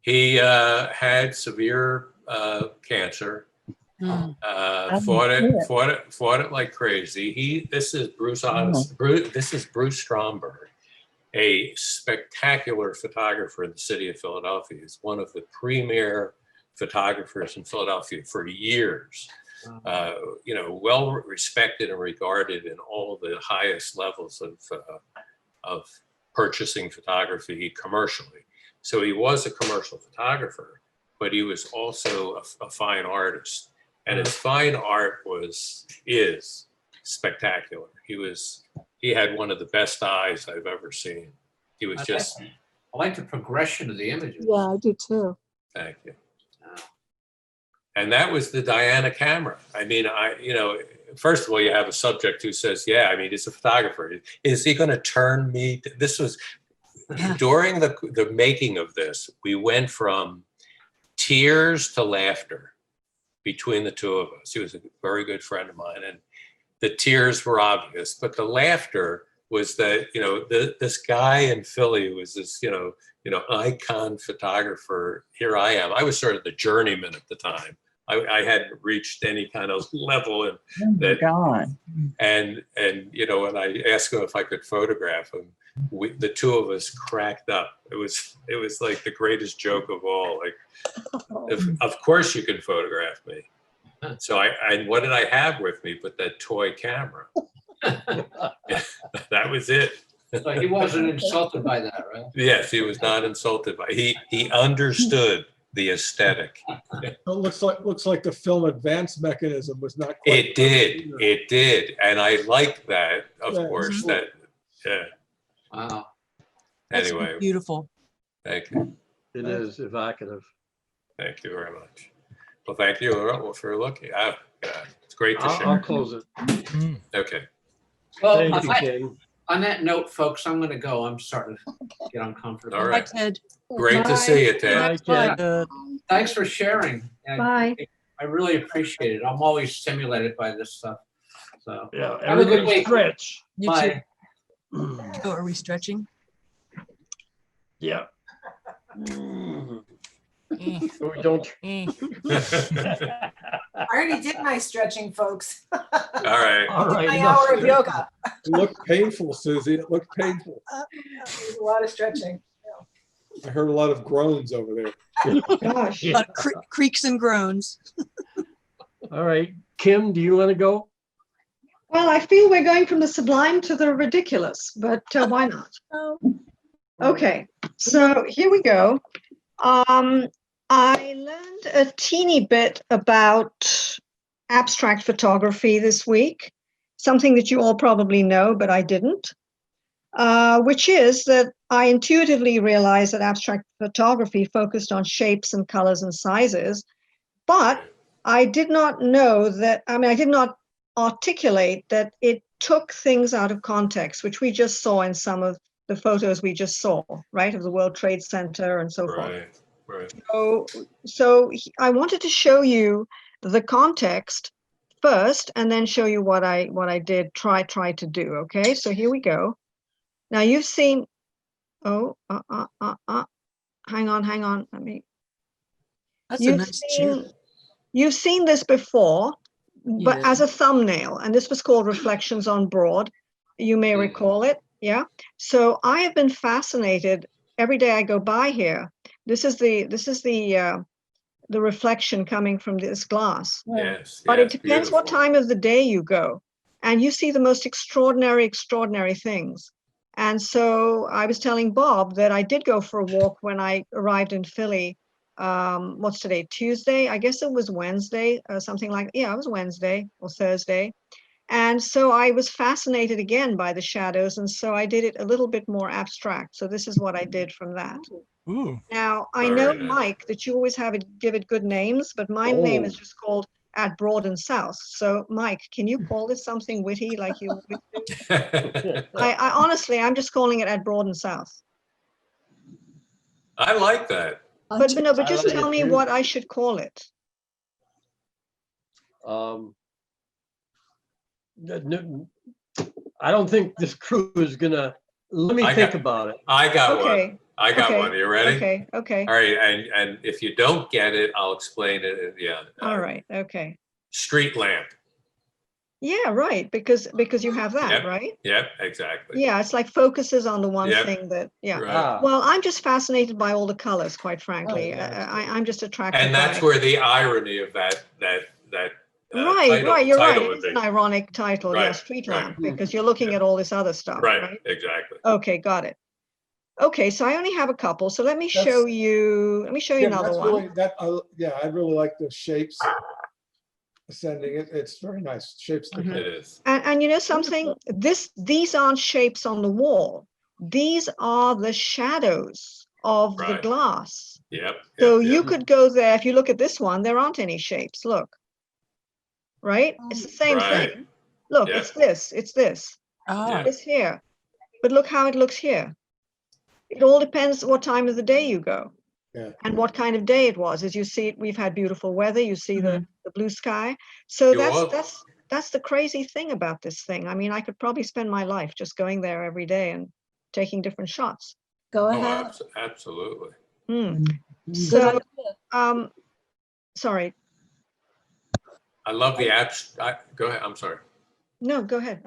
He had severe cancer. Fought it like crazy. This is Bruce Stromberg, a spectacular photographer in the city of Philadelphia. He's one of the premier photographers in Philadelphia for years. Well respected and regarded in all the highest levels of purchasing photography commercially. So he was a commercial photographer, but he was also a fine artist. And his fine art is spectacular. He had one of the best eyes I've ever seen. He was just. I like the progression of the images. Yeah, I do too. Thank you. And that was the Diana camera. I mean, first of all, you have a subject who says, yeah, I mean, he's a photographer. Is he going to turn me? This was during the making of this, we went from tears to laughter between the two of us. He was a very good friend of mine, and the tears were obvious, but the laughter was that, this guy in Philly was this, icon photographer. Here I am. I was sort of the journeyman at the time. I hadn't reached any kind of level in that. God. And when I asked him if I could photograph him, the two of us cracked up. It was like the greatest joke of all. Like, of course you can photograph me. So I what did I have with me but that toy camera? That was it. So he wasn't insulted by that, right? Yes, he was not insulted by. He understood the aesthetic. It looks like the film Advance Mechanism was not quite. It did, and I like that. Of Yeah, course, sure. yeah. Wow. That's Anyway, beautiful. thank you. It is evocative. Thank you very much. Well, thank you for looking. Yeah, it's great to I'll share. close it. Okay. Well, Thank you, Ken. on that note, folks, I'm going to go. I'm starting to get uncomfortable. All Bye, right. Ted. Great to see you, Ted. Bye, Ken. Thanks for sharing. And Bye. I really appreciate it. I'm always stimulated by this stuff. So, Yeah, Have a good everybody week. stretch. You too. bye. Oh, are we stretching? Yeah. So we don't. I already did my stretching, folks. All right. All right. My enough hour of stretch. yoga. It looked painful, Susie. It looked painful. There's a lot of stretching. I heard a lot of groans over there. Gosh. Creaks and groans. All right. Kim, do you want to go? Well, I feel we're going from the sublime to the ridiculous, but why not? Okay, so here we go. I learned a teeny bit about abstract photography this week, something that you all probably know, but I didn't, which is that I intuitively realized that abstract photography focused on shapes and colors and sizes, but I did not know that, I did not articulate that it took things out of context, which we just saw in some of the photos we just saw, right, of the World Trade Center and so forth. Right. So I wanted to show you the context first, and then show you what I did try to do. Okay, so here we go. Now you've seen. Oh, hang on. Let me. That's a nice chair. You've seen this before, but Yeah. as a thumbnail, and this was called Reflections on Broad. You may recall it. Yeah. So I have been fascinated every day I go by here. This is the reflection coming from this glass. Yes. But yes, it depends what beautiful. time of the day you go, and you see the most extraordinary things. And so I was telling Bob that I did go for a walk when I arrived in Philly. What's today? Tuesday? I guess it was Wednesday, something like, yeah, it was Wednesday or Thursday. And so I was fascinated again by the shadows. And so I did it a little bit more abstract. So this is what I did from that. Ooh. Now, I Very know, nice. Mike, that you always give it good names, but my name is Oh. just called At Broad and South. So Mike, can you call this something witty like you always do? I honestly, I'm just calling it At Broad and South. I like that. But no, but I just like tell it me too. what I should call it. I don't think this crew is gonna. Let me I think got- about it. I got Okay. one. I got Okay. one. You ready? Okay. All right. And if you don't get it, I'll explain it at the end. All right. Okay. Street lamp. Yeah, right. Because you have that, Yep. right? Yep. Exactly. Yeah, it's like focuses on the one Yep. thing that, yeah. Right. Ah, Well, I'm just fascinated by all the colors, quite frankly. yeah, I'm just attracted And that's by. where the irony of that Right, title, you're right. title It would is be. an ironic title, yeah, Right, Street right. Lamp, because you're looking Yeah. at all this other stuff, Right. right? Exactly. Okay, got it. Okay, so I only have a couple, so let me That's- show you Yeah, another that's one. really, yeah, I really like the shapes ascending. It's very nice. Shapes. look Mhm. good. It is. And you know something? These aren't shapes on the wall. These are the shadows of the Right. glass. Yep. So yep, you yep. could go there. If you look at this one, there aren't any shapes. Look. right? It's the same Right. thing. Look, Yeah. it's this, Ah, this here. But look how it looks here. It all depends what time of the day you go. Yeah. And what kind of day it was. As you see, we've had beautiful weather. You see the blue sky. So You all- that's the crazy thing about this thing. I mean, I could probably spend my life just going there every day and taking different shots. Go Oh, ahead. absolutely. Hmm. Good So, idea. sorry. I love the apps. Go ahead. I'm sorry. No, go ahead.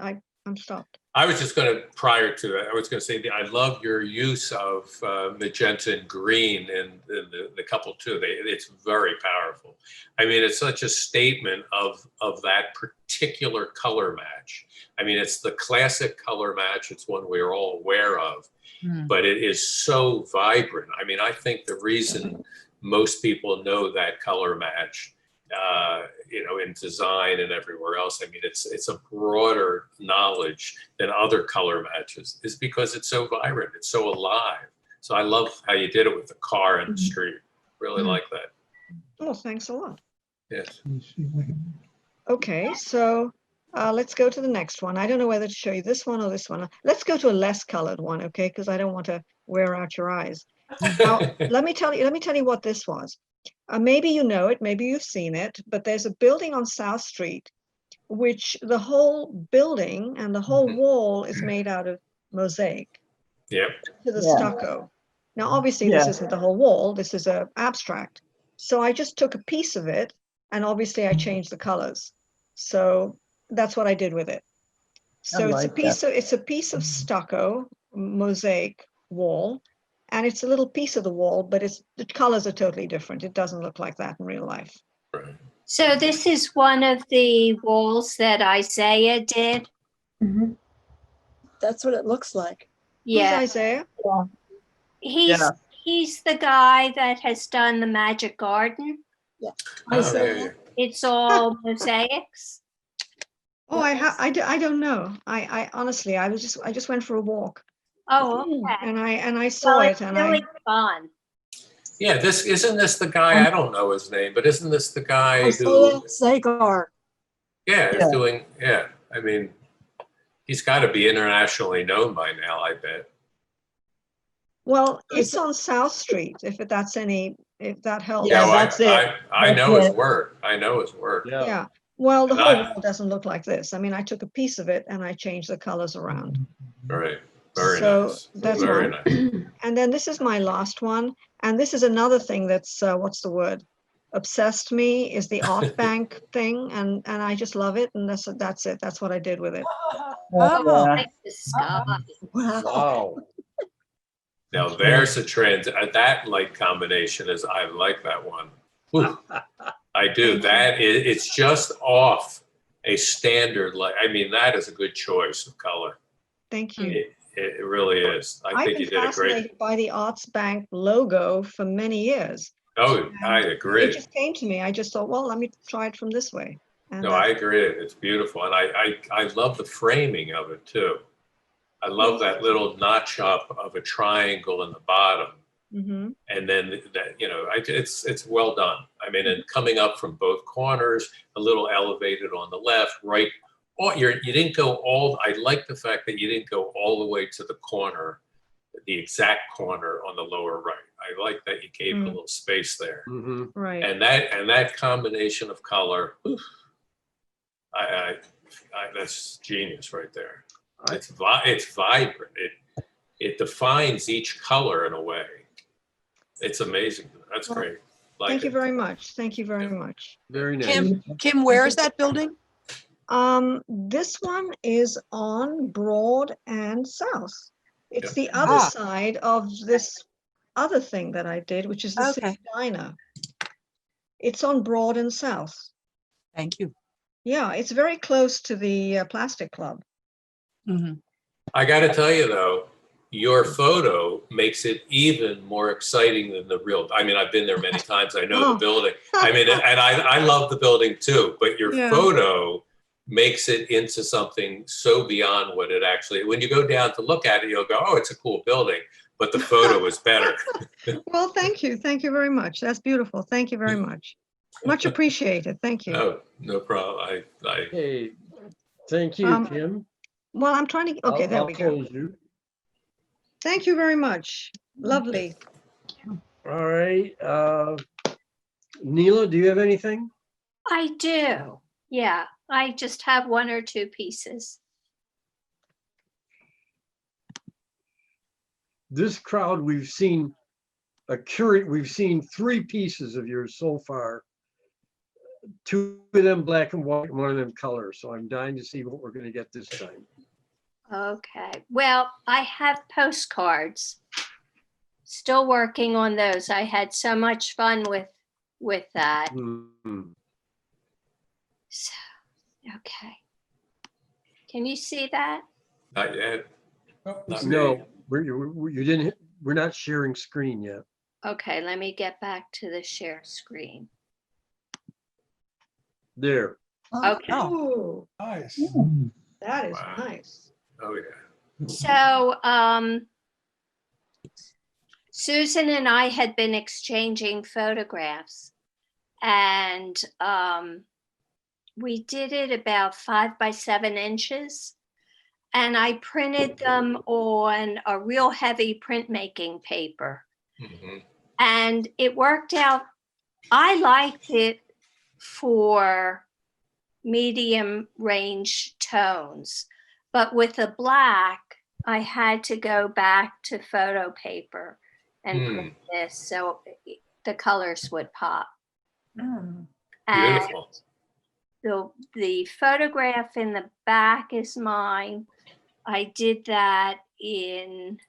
I'm stopped. I was just going to, prior to that, I was going to say, I love your use of magenta and green in the couple too. It's very powerful. I mean, it's such a statement of that particular color match. I mean, it's the classic color match. It's one we're all aware of, but it is so vibrant. I mean, I think the reason most people know that color match, in design and everywhere else, I mean, it's a broader knowledge than other color matches, is because it's so vibrant, it's so alive. So I love how you did it with the car and the street. Really like that. Oh, thanks a lot. Yes. Okay, so let's go to the next one. I don't know whether to show you this one or this one. Let's go to a less colored one, okay? Because I don't want to wear out your eyes. Now, let me tell you what this was. Maybe you know it, maybe you've seen it, but there's a building on South Street, which the whole building and the whole wall is made out of mosaic Yep. to the Yeah. stucco. Now, obviously, this Yeah. isn't the whole wall. This is a abstract. So I just took a piece of it, and obviously I changed the colors. So that's what I did with it. So it's a piece of stucco mosaic wall, and it's a little piece of the wall, but the colors are totally different. It doesn't look like that in real life. Right. So this is one of the walls that Isaiah did? That's what it looks like. Yeah. Who's Isaiah? He's the guy that has done the Magic Garden. Yeah. Oh, yeah. It's all mosaics. Oh, I don't know. I honestly, I just went for a walk, Oh, okay. and I saw Well, it, it's and really fun. Yeah, isn't this the guy, I don't know his name, but isn't this the guy Isaiah who, Zagar. is doing, I mean, he's got to be internationally known by now, I bet. well, it's on South Street. If that helps. Yeah, No, that's it. I That's know his it. work. I know his work. Yeah. Yeah. Well, the And whole I- wall doesn't look like this. I mean, I took a piece of it and I changed the colors around. All right. Very So nice. that's Very one. nice. And then this is my last one. And this is another thing that's, what's the word? Obsessed me is the art bank thing. And I just love it. And that's it. That's what I did with it. Yeah. Like the sky. Wow. Wow. Now there's a trend. That light combination I like that one. Ooh, I do. It's just off a standard light. I mean, that is a good choice of color. Thank you. It really is. I I've think been you did a great. fascinated by the Arts Bank logo for many years. Oh, I It agree. just came to me. I just thought, well, let me try it from this way. And No, I agree. It's beautiful, and I love the framing of it too. I love that little notch up of a triangle in the bottom, Mhm. and then that it's well done. I mean, and coming up from both corners, a little elevated on the left, right. Oh, you didn't go all. I like the fact that you didn't go all the way to the corner, the exact corner on the lower right. I like that you gave it a little space there, Mhm. Right. and that combination of color. Oof, I that's genius right there. It's vibrant. It defines each color in a way. It's amazing. That's Well, great. Thank you it. very much. Thank you very much. Very nice. Kim, where is that building? This one is on Broad and South. It's Yeah. the other Ah. side of this other thing that I did, which is the Okay. City Diner. It's on Broad and South. Thank you. Yeah, it's very close to the Plastic Club. Mhm. I got to tell you though, your photo makes it even more exciting than the real. I mean, I've been there many times. I know Oh. the building. I mean, and I love the building too. But your Yeah. photo makes it into something so beyond what it actually. When you go down to look at it, you'll go, "Oh, it's a cool building," but the photo is better. Well, thank you. Thank you very much. That's beautiful. Thank you very much. Much appreciated. Thank you. No problem. Okay, thank you, Um, Kim. Well, I'm trying to, okay, there I'll we go. close you. Thank you very much. Lovely. All right, Neela, do you have anything? I do. Yeah, I just have one or two pieces. This crowd, we've seen three pieces of yours so far. Two of them black and white, and one of them color. So I'm dying to see what we're gonna get this time. Okay, well, I have postcards. Still working on those. I had so much fun with that. Mhm. So, okay. Can you see that? Not yet. Not me. No, we're not sharing screen yet. Okay, let me get back to the share screen. There. Okay. Oh, Nice. that is Wow. nice. Oh, yeah. So, Susan and I had been exchanging photographs, and we did it about 5 by 7 inches. And I printed them on a real heavy printmaking paper. Mhm. And it worked out. I liked it for medium range tones, but with the black, I had to go back to photo paper and print this so the colors would pop. Mm. And Beautiful. the photograph in the back is mine. I did that in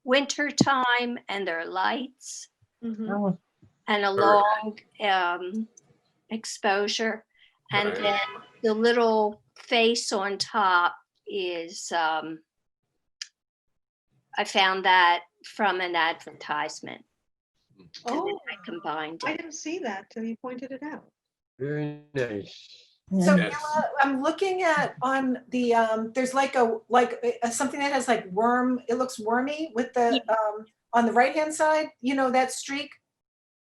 winter time, and there are lights Mhm. and a long exposure. And Right. then the little face on top is, I found that from an advertisement. And then Oh, I combined I it. didn't see that till you pointed it out. Very nice. So Yes. Mila, I'm looking at on the there's like something that has like worm, it looks wormy with the on the right-hand side, you know, that streak?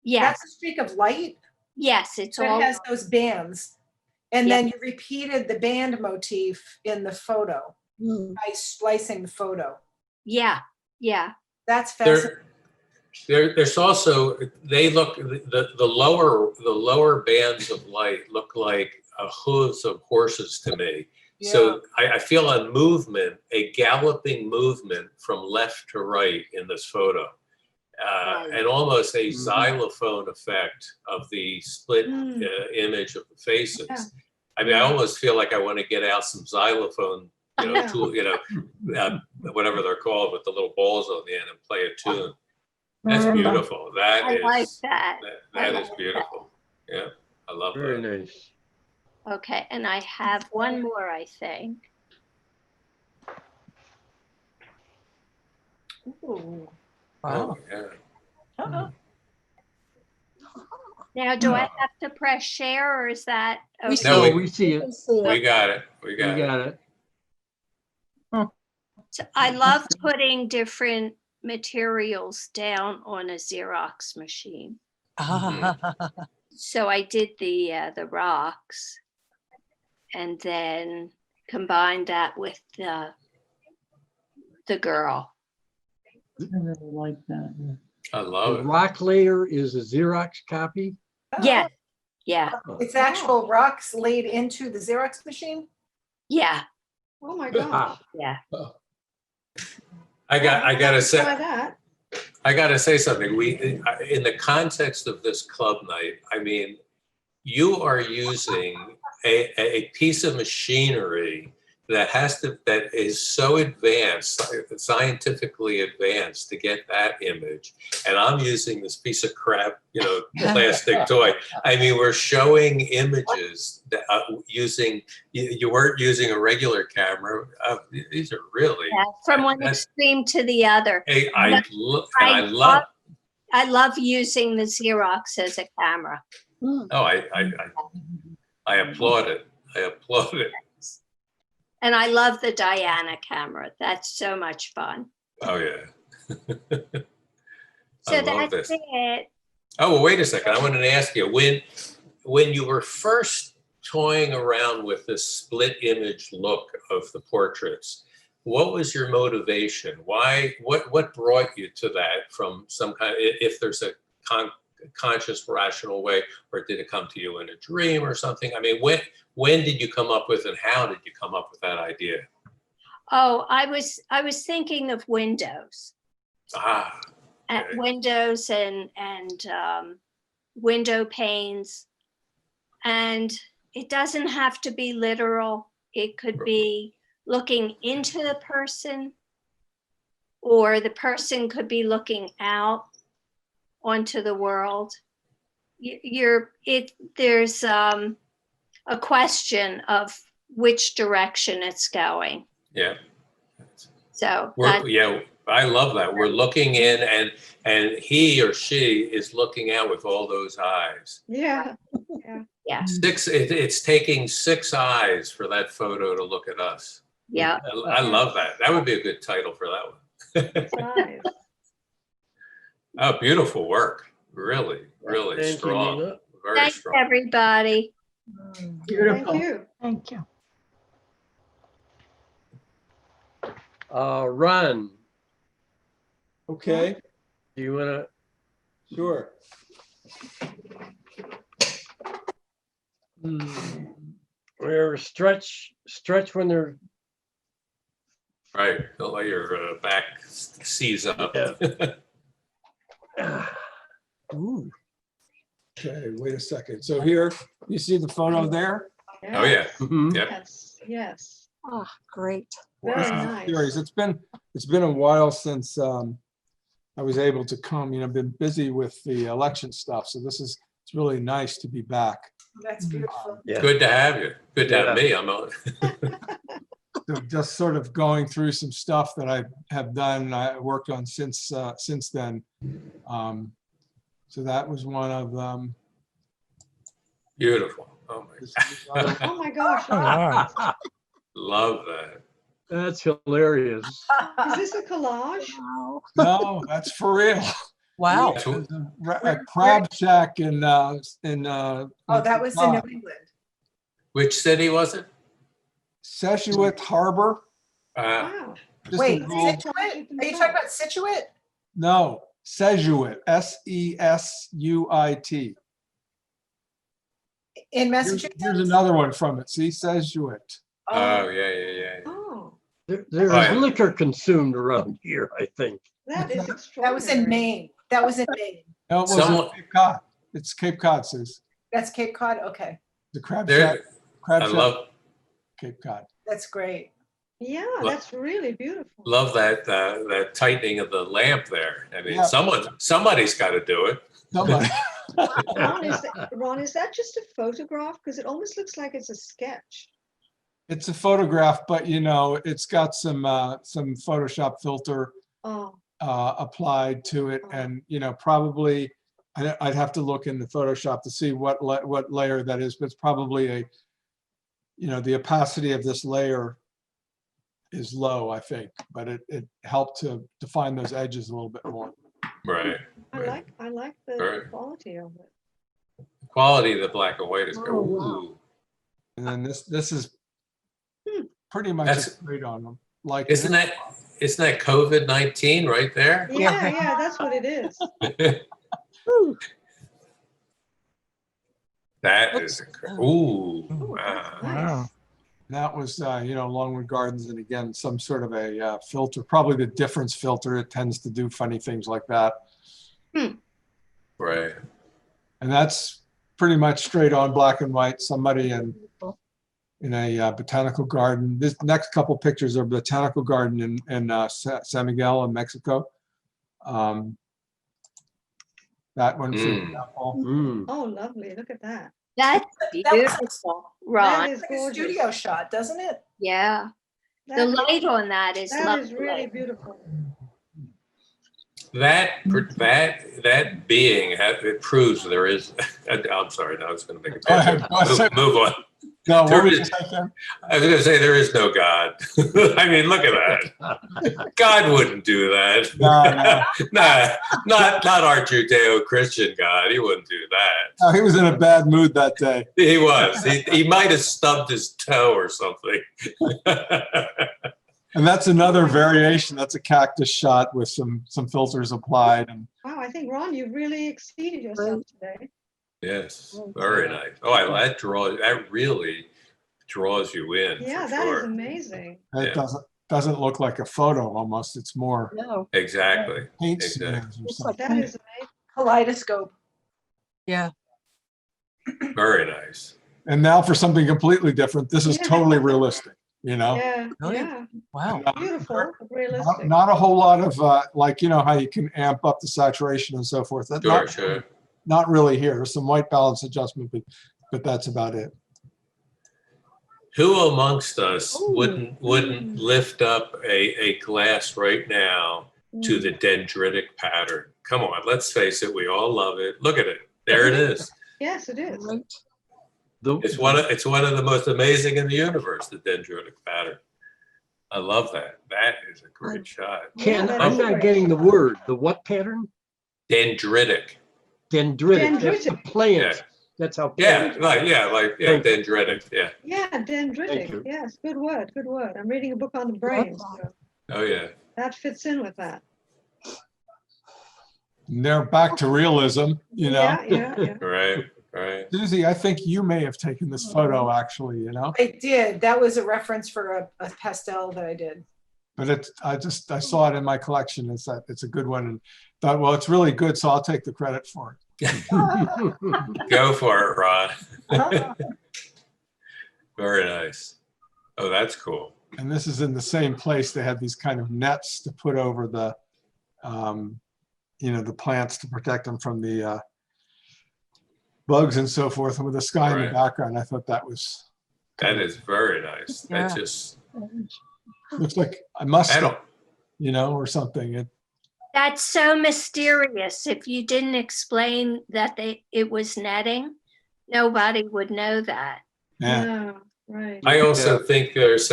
Yes, That's a streak of light yes, it's that all, has those bands. And Yep. then you repeated the band motif in the photo by splicing the photo. yeah. That's fascinating. There's also, they look, the lower bands of light look like hooves of horses to me. So I feel a movement, a galloping movement from left to right in this photo. And almost a xylophone effect of the split image of the faces. Yeah. I mean, I almost feel like I want to get out some xylophone, Yeah. tool, whatever they're called with the little balls on the end and play a tune. That's beautiful. I like that. That is beautiful. Yeah, I love Very that. nice. Okay, and I have one more, I think. Ooh. Oh, yeah. Uh-huh. Now, do I have to press share, or is that? We okay? No, No, we see it. We got it. We We got it. got it. So I love putting different materials down on a Xerox machine. So I did the rocks, and then combined that with the girl. I really like that. I love The it. rock layer is a Xerox copy. Yeah, yeah, It's actual rocks laid into the Xerox machine? yeah, Oh, my gosh. yeah. I gotta Try say, that. I gotta say something. In the context of this club night, I mean, you are using a piece of machinery that is so advanced, scientifically advanced to get that image. And I'm using this piece of crap, plastic toy. I mean, we're showing images that you weren't using a regular camera. These are really, Yeah, from one extreme to the other. I love using the Xerox as a camera. I applaud it. I applaud it. And I love the Diana camera. That's so much fun. Oh, yeah. So I love that's this. it. Oh, well, wait a second. I wanted to ask you, when you were first toying around with this split image look of the portraits, what was your motivation? Why? What brought you to that from some kind? If there's a conscious, rational way, or did it come to you in a dream or something? I mean, when did you come up with, and how did you come up with that idea? Oh, I was thinking of windows. Ah, At okay. windows and window panes. And it doesn't have to be literal. It could be looking into the person, or the person could be looking out onto the world. There's a question of which direction it's going. Yeah. So Yeah, I love that. We're looking in, and he or she is looking out with all those eyes. Yeah. yeah, It's taking 6 eyes for that photo to look at us. yeah. I love that. That would be a good title for that one. Nice. Oh, beautiful work. Really, really Thank you, strong. Nina. Very Thanks, strong. everybody. Thank you. Thank you. Ron, Okay, do you wanna, sure. or stretch when they're, Right. Don't let your back seize up. Ooh. Okay, wait a second. So here, you see the photo there? Oh, yeah. Mhm. Yep. Yes, yes. Ah, great. Very This is nice. serious. It's been a while since I was able to come. I've been busy with the election stuff, so it's really nice to be back. That's beautiful. Yeah. Good to have you. Good to have Yeah. me. I'm on. So just sort of going through some stuff that I have done, I worked on since then. So that was one of them. Beautiful. Oh my This God. is another- Oh, my gosh. Oh, wow. Love that. that's hilarious. Is this a collage? Wow. No, that's for real. Wow. There's a crab shack in. Oh, that was in New England. Which city was it? Sedgwick Harbor. Wow. Just a Wait, little- Situate? Are you talking about Situate? No, Sedgwick, Sesuit. In Here's Massachusetts? another one from it. See, Sedgwick. Oh, yeah. Oh, There's Oh, yeah. liquor consumed around here, I think. that is That extraordinary. was in Maine. That was in Maine. No, it was Someone- Cape Cod. It's Cape Cod, Suze. That's Cape Cod? Okay, The crab There, shack, crab I shack, Cape Cod. that's great. Yeah, that's really beautiful. love that tightening of the lamp there. I mean, Yeah. somebody's got to do it. Somebody. Ron, is that just a photograph? Because it almost looks like it's a sketch. It's a photograph, but it's got some Photoshop filter Oh, applied to it, Oh. and probably I'd have to look in the Photoshop to see what layer that is, but it's probably the opacity of this layer is low, I think, but it helped to define those edges a little bit more. Right. I like the Right. quality of it. Quality of the black and white is good. Oh, wow. Ooh. And then this is pretty much That's- straight on them. Like Isn't that COVID-19 right there? Yeah, that's what it is. That is incredible. Ooh. Ooh, Wow. that's nice. Wow. that was Longwood Gardens, and again some sort of a filter, probably the difference filter. It tends to do funny things like that. Right. And that's pretty much straight on black and white. Somebody in a botanical garden. This next couple pictures are botanical garden in San Miguel in Mexico. That one, for example. Mm. Oh, lovely. Look at that. That's That was beautiful, That Ron. is like a gorgeous. studio shot, doesn't it? Yeah. That The is- light on that is That is really lovely. beautiful. That being, it proves there is, I'm sorry, now I was going to make a Go ahead. tangent. Move on. No, what There was is- you say, Ken? I was going to say there is no God. I mean, look at that. God wouldn't do that. No. Nah, not our Judeo-Christian God. He wouldn't do that. Oh, he was in a bad mood that day. He was. He might have stubbed his toe or something. And that's another variation. That's a cactus shot with some filters applied. And Wow, I think, Ron, you've really exceeded yourself today. Yes, very nice. Oh, that really draws you in. Yeah, for that is sure. amazing. it Yeah. doesn't look like a photo almost. It's more No, Exactly. paint Exactly. smears or it's something. like That is amazing. Kaleidoscope. Yeah. Very nice. And now for something completely different, this is Yeah. totally realistic, you know? Yeah, Really? yeah. Wow. Beautiful, but realistic. Not a whole lot of, like, you know, how you can amp up the saturation and so forth. That- Sure, not- sure. Not really here. There's some white balance adjustment, but that's about it. Who amongst us Ooh. wouldn't lift up a glass right now to Mm. the dendritic pattern? Come on, let's face it. We all love it. Look at it. There it is. Yes, it is. right. It's one of the most amazing in the universe, the dendritic pattern. I love that. That is a great shot. Ken, that I'm is not great. getting the word. The what pattern? Dendritic. Dendritic. That's the Dendritic. plants. That's how. Yeah, plants- like Thank you. dendritic. Yeah. Yeah, Thank dendritic. you. Yes, good word, good word. I'm reading a book on the brain, so Oh yeah. that fits in with that. And they're back to realism, you know? Yeah. Right. Right. Susie, I think you may have taken this photo actually, you know? I did. That was a reference for a pastel that I did. But I saw it in my collection. It's a good one and thought, well, it's really good, so I'll take the credit for it. Go for it, Ron. Very nice. Oh, that's cool. And this is in the same place. They had these kind of nets to put over the, you know, the plants to protect them from the bugs and so forth. And with the sky in the Right. background, I thought that was, That is very nice. That Yeah. just looks like a I mustard, don't you know, or something. That's so mysterious. If you didn't explain that it was netting, nobody would know that. Yeah. No, right. I also think there's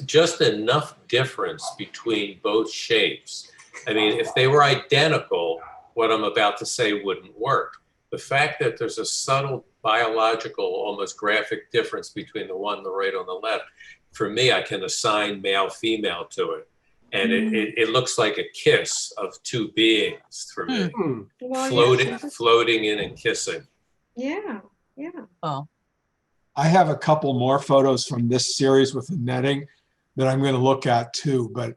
just enough difference between both shapes. I mean, if they were identical, what I'm about to say wouldn't work. The fact that there's a subtle biological, almost graphic difference between the one on the right and the left, for me, I can assign male, female to it. And it looks like a kiss of two beings for me, Hmm. Well, floating in and kissing. Yeah, yeah. Oh, I have a couple more photos from this series with the netting that I'm going to look at too, but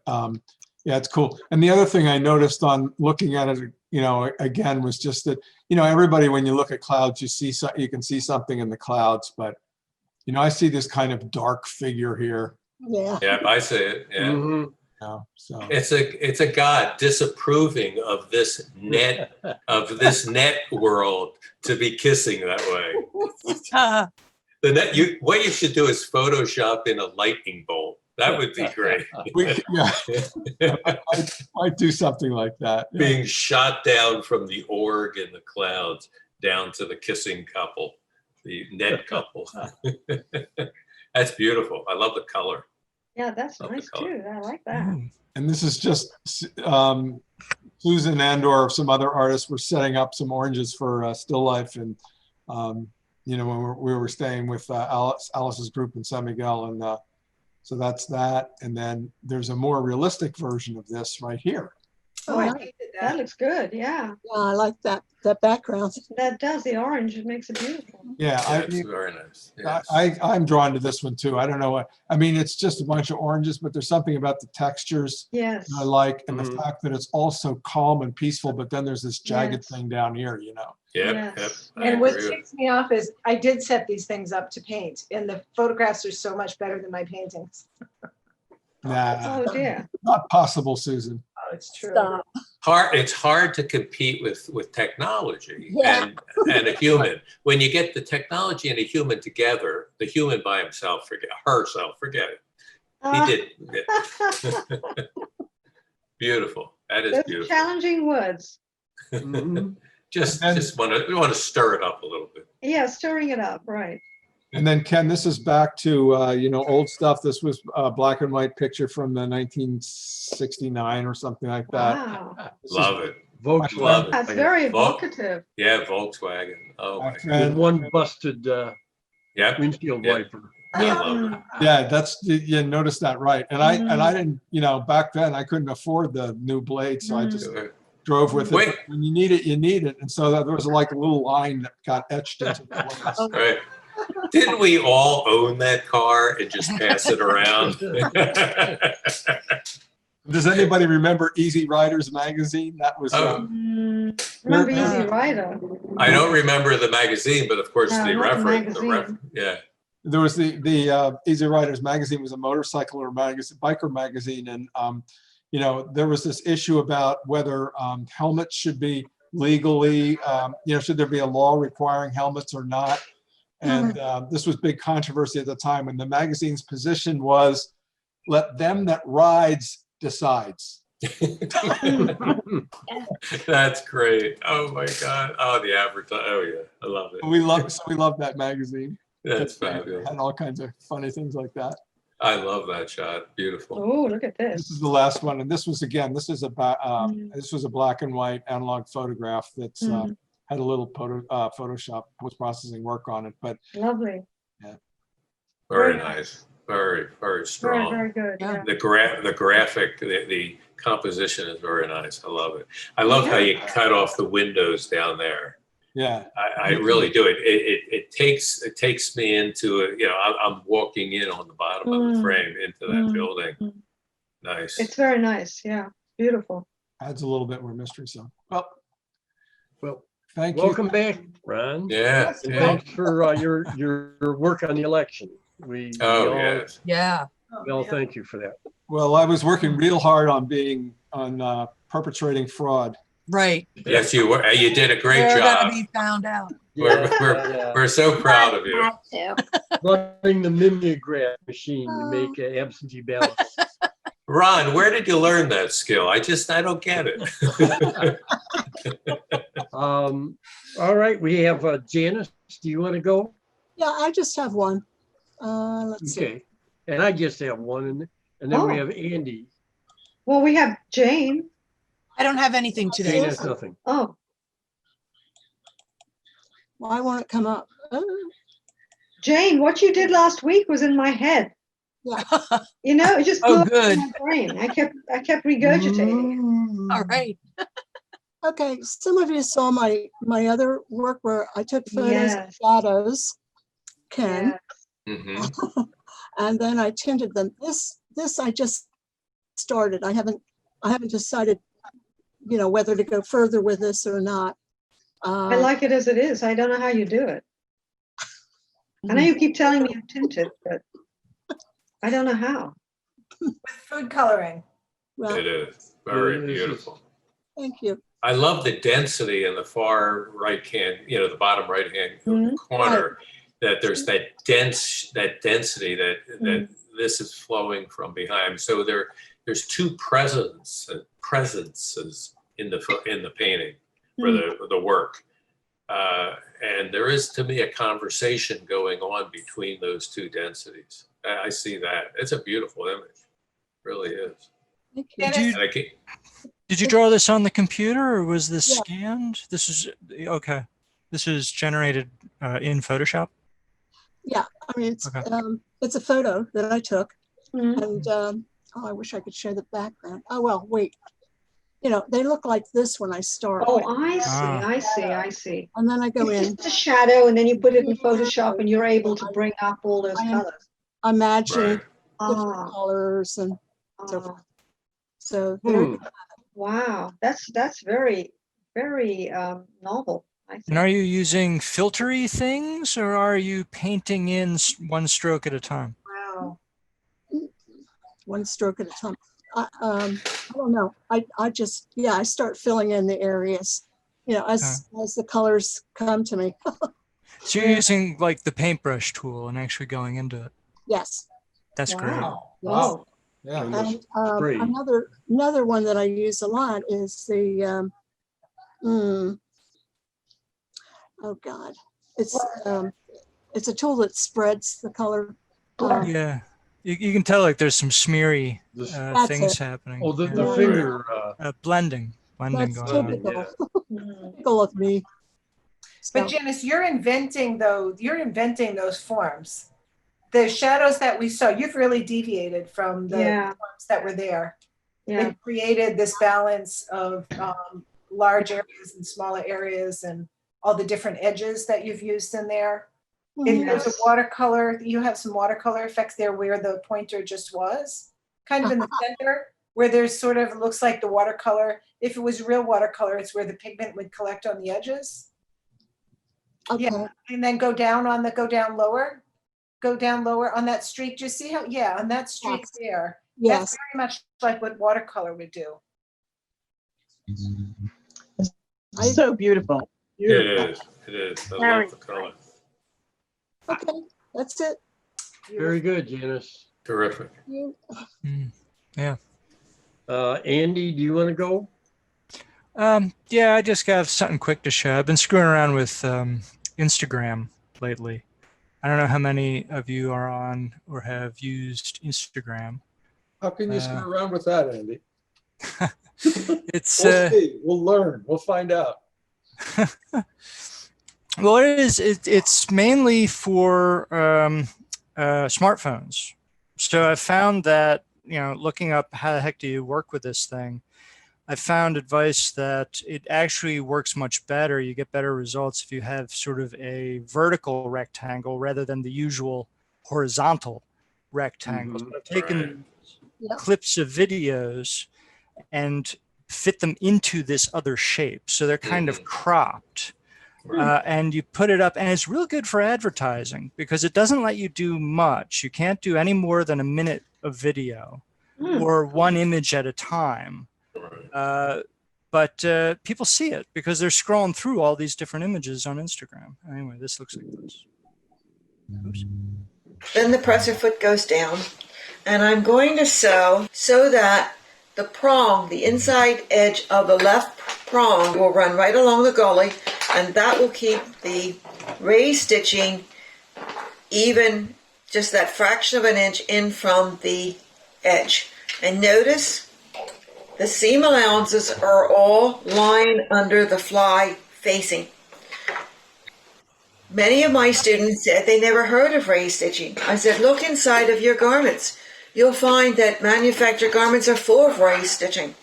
yeah, it's cool. And the other thing I noticed on looking at it, you know, again, was just that, you know, everybody, when you look at clouds, you can see something in the clouds, but, you know, I see this kind of dark figure here, Yeah. Yeah, I see it. Yeah. Mhm. you know, so. It's a God disapproving of this net world to be kissing that way. Ah, What you should do is Photoshop in a lightning bolt. That would be great. Yeah, I might do something like that. Yeah. Being shot down from the org in the clouds down to the kissing couple, the net couple. That's beautiful. I love the color. Yeah, that's Love the nice color. too. I like that. And this is just Susan and/or some other artists were setting up some oranges for Still Life, and you know, when we were staying with Alice's group in San Miguel, and so that's that. And then there's a more realistic version of this right here. Oh, I yeah. hated That that. looks good. Yeah, Yeah, I like that background. that does. The orange, it makes it beautiful. Yeah, Yeah, it's very nice. Yes. I'm drawn to this one too. I don't know what, I mean, it's just a bunch of oranges, but there's something about the textures Yes. I like, and the Mhm. fact that it's also calm and peaceful, but then there's this jagged Yes. thing down here, you know. Yep, Yes. I And what agree with- ticks me off is I did set these things up to paint, and the photographs are so much better than my paintings. Nah, Oh dear. not possible, Susan. Oh, it's true. Stop. It's hard to compete with technology Yeah. and a human. When you get the technology and a human together, the human by himself, forget it. He did. Yeah. Beautiful. That is Those beautiful. challenging words. Mhm. Just want to stir it up a little bit. Yeah, stirring it up, right. And then Ken, this is back to, old stuff. This was a black and white picture from the 1969 or something like that. Wow, This is Love it. Volkswagen. Love it. that's very Vol- evocative. Yeah, Volkswagen. Oh my my. friend. With one busted Yep. windshield Yeah. wiper. I love it. Yeah, you noticed that, right. And I Mm. didn't, back then I couldn't afford the new blade, so I just Sure. drove with Wait. it. When you need it, you need it. And so there was like a little line that got etched into the glass. Right. Didn't we all own that car and just pass it around? Does anybody remember Easy Riders magazine? That was, Oh. Remember Easy Rider? I don't remember the magazine, but of course No, the not the reference. magazine. Yeah. there was the Easy Riders magazine was a motorcycle or magazine, biker magazine. And, there was this issue about whether helmets should be legally, should there be a law requiring helmets or not? And this was big controversy at the time. And the magazine's position was, let them that rides decides. That's great. Oh my God. Oh, the advertise. Oh yeah. I love it. We love that magazine. That's It fabulous. had all kinds of funny things like that. I love that shot. Beautiful. Oh, look at This this. is the last one, and this was this was a black and white analog photograph that's had a little Photoshop post-processing work on it, but Lovely. Very nice. Very, very Very, strong. very good. Yeah. The graphic, the composition is very nice. I love it. I love how you cut off the windows down there. yeah, I really do. It takes me into it. I'm walking in on the bottom of the frame into that building. Nice. It's very nice. Yeah. Beautiful. adds a little bit more mystery. So, well, thank Welcome you. back, Ron. Yeah. And Yeah. thanks for your work on the election. We Oh all, yes. Yeah. we all thank you for that. Well, I was working real hard on perpetrating fraud. Right. Yes, you were. You did a great They're job. gonna be found out. We're so proud of you. Had to. Running the mimeograph machine to make absentee ballots. Ron, where did you learn that skill? I don't get it. All right, we have Janice. Do you want to go? Yeah, I just have one. Let's see. Okay. And I just have one, and then we Oh. have Andy. Well, we have Jane. I don't have anything Jane today. has nothing. Oh, Why won't it come up? Jane, what you did last week was in my head. Yeah. It just Oh, blew up good. in my brain. I kept regurgitating. All right. Okay, some of you saw my other work where I took photos of Yes. shadows, Ken, Mhm. and then I tinted them. This I just started. I haven't decided, whether to go further with this or not. I like it as it is. I don't know how you do it. I know you keep telling me you tinted, but I don't know how. With food coloring. Well, It is very It is. beautiful. thank you. I love the density in the far right hand, the bottom right hand Mhm. corner. That there's that density that this is flowing from behind. So there's two presences in the painting or the work, and there is to me a conversation going on between those two densities. I see that. It's a beautiful image, really is. Thank you. Dennis, And I can, Did you draw this on the computer or was this Yeah. scanned? This is okay. This is generated in Photoshop. Yeah, I mean, Okay. it's a photo that I took, Mhm. and I wish I could show the background. Oh, well, wait. They look like this when I start. Oh, I see, Ah. I see. And then I go It's in, just a shadow, and then you put it in Photoshop, and you're able to bring up all those I am- colors. I'm matching right. different Ah, colors and so ah, forth. So there, Hmm. wow, that's very, very novel, I And think. are you using filtery things or are you painting in one stroke at a time? Wow. one stroke at a time. I don't know. I just, I start filling in the areas, as the colors come to me. So you're using like the paintbrush tool and actually going into it. Yes. That's great. Wow. Yeah. And Great. another one that I use a lot is the, oh God, it's it's a tool that spreads the color. Yeah. You can tell like there's some smeary This- That's things it. happening. Oh, the yeah. finger, Blending That's going on. typical, yeah. typical of me. But So, Janice, you're inventing those forms. The shadows that we saw, you've really deviated from the Yeah. forms that were there. Yeah. And created this balance of large areas and smaller areas and all the different edges that you've used in there. If there's a Yes. watercolor, you have some watercolor effects there where the pointer just was, kind of in the center, where there's sort of looks like the watercolor. If it was real watercolor, it's where the pigment would collect on the edges. okay. Yeah, and then go down lower on that streak. Do you see how? Yeah, on that streak Yes. there. Yes. That's very much like what watercolor would do. So beautiful. It is. It is. I Very love the color. Okay, that's it. Very good, Janice. Terrific. You- Yeah. Andy, do you want to go? Yeah, I just got something quick to show. I've been screwing around with Instagram lately. I don't know how many of you are on or have used Instagram. How can you screw around with that, Andy? It's We'll see. We'll learn. We'll find out. well, it's mainly for smartphones. So I found that, looking up how the heck do you work with this thing, I found advice that it actually works much better. You get better results if you have sort of a vertical rectangle rather than the usual horizontal rectangles. Mhm. But I've taken Right. Yeah. clips of videos and fit them into this other shape. So they're kind of cropped. And you put it up, and it's real good for advertising because it doesn't let you do much. You can't do any more than a minute of video or one image at a time. But people see it because they're scrolling through all these different images on Instagram. Anyway, this looks like this. Oops. Then the presser foot goes down, and I'm going to sew so that the prong, the inside edge of the left prong, will run right along the gully, and that will keep the raised stitching even just that fraction of an inch in from the edge. And notice the seam allowances are all lying under the fly facing. Many of my students said they never heard of raised stitching. I said, look inside of your garments. You'll find that manufactured garments are full of raised stitching.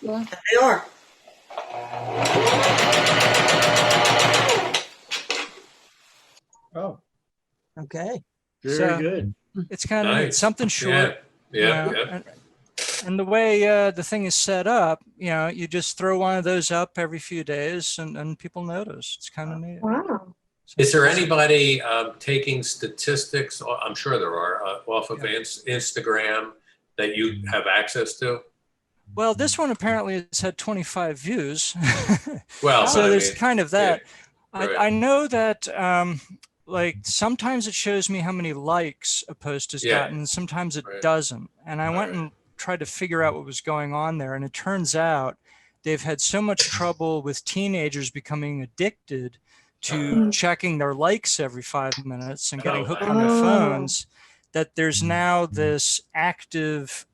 Yeah. And they are. Oh, Okay. Very So- good. It's kind of Nice. something short. Yeah. Yeah. you know, Yeah. and the way the thing is set up, you just throw one of those up every few days and people notice. It's kind of neat. Wow. So- Is there anybody taking statistics? I'm sure there are off of Instagram that you have access to. Well, this one apparently has had 25 views. Well, So I there's mean, kind of that. yeah, right. I know that like sometimes it shows me how many likes a post has Yeah. gotten, sometimes it Right. doesn't. And I went and tried to figure out what was going on there. And it turns out they've had so much trouble with teenagers becoming addicted to checking their likes every 5 minutes and getting Oh, hooked on their wow. phones, that there's now this active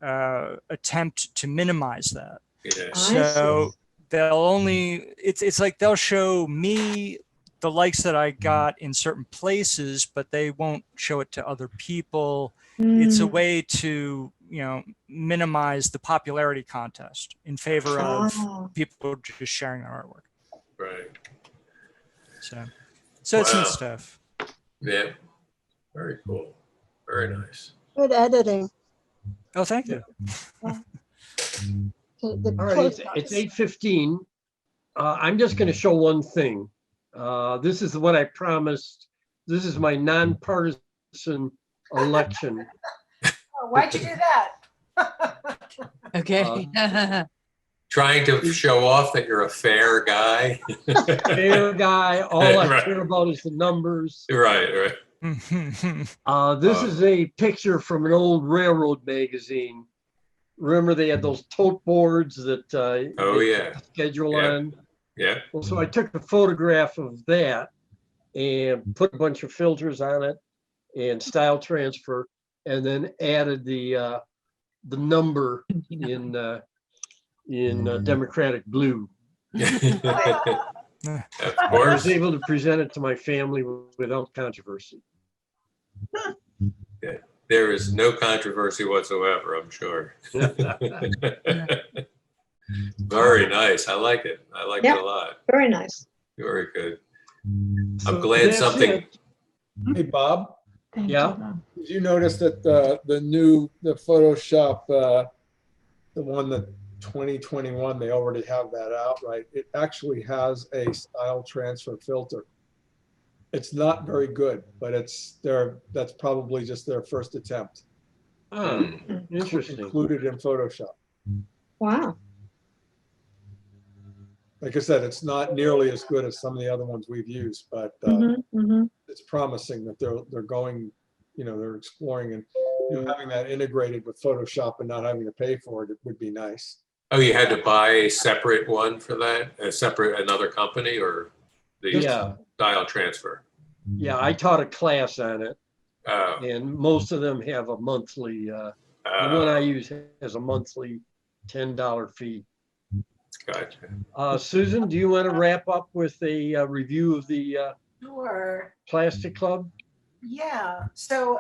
attempt to minimize that. Yeah. I see. So they'll only, it's like they'll show me the likes that I got in certain places, but they won't show it to other people. It's a way to, minimize the popularity contest in favor of Oh. people just sharing their artwork. Right. So it's Wow. neat stuff. Yeah. Very cool. Very nice. Good editing. Oh, thank you. The All right, close it's ups. 8:15. I'm just going to show one thing. This is what I promised. This is my nonpartisan election. Oh, why'd you do that? Okay. Trying to show off that you're a fair guy. Fair guy. All I Right. care about is the numbers. Right. Right. This is a picture from an old railroad magazine. Remember they had those tote boards that Oh they yeah. schedule Yeah. on. Yeah. Well, so I took a photograph of that, and put a bunch of filters on it and style transfer, and then added the number in democratic blue. Of I course. was able to present it to my family without controversy. There is no controversy whatsoever, I'm sure. Very nice. I like it. I like it Yep. a lot. Very nice. Very good. So I'm glad that's something. it. Hey, Bob, Yeah. did you notice that the Photoshop, the one that 2021, they already have that out, right? It actually has a style transfer filter. It's not very good, but that's probably just their first attempt. Ah, interesting. Included in Photoshop. Wow. Like I said, it's not nearly as good as some of the other ones we've used, but it's promising that they're going, they're exploring, and having that integrated with Photoshop and not having to pay for it, it would be nice. Oh, you had to buy a separate one for that? Another company, or the Yeah. style transfer? Yeah, I taught a class on it, Oh, and most of them have a monthly, the one I use has a monthly $10 fee. gotcha. Susan, do you want to wrap up with a review of the Sure. Plastic Club? Yeah, so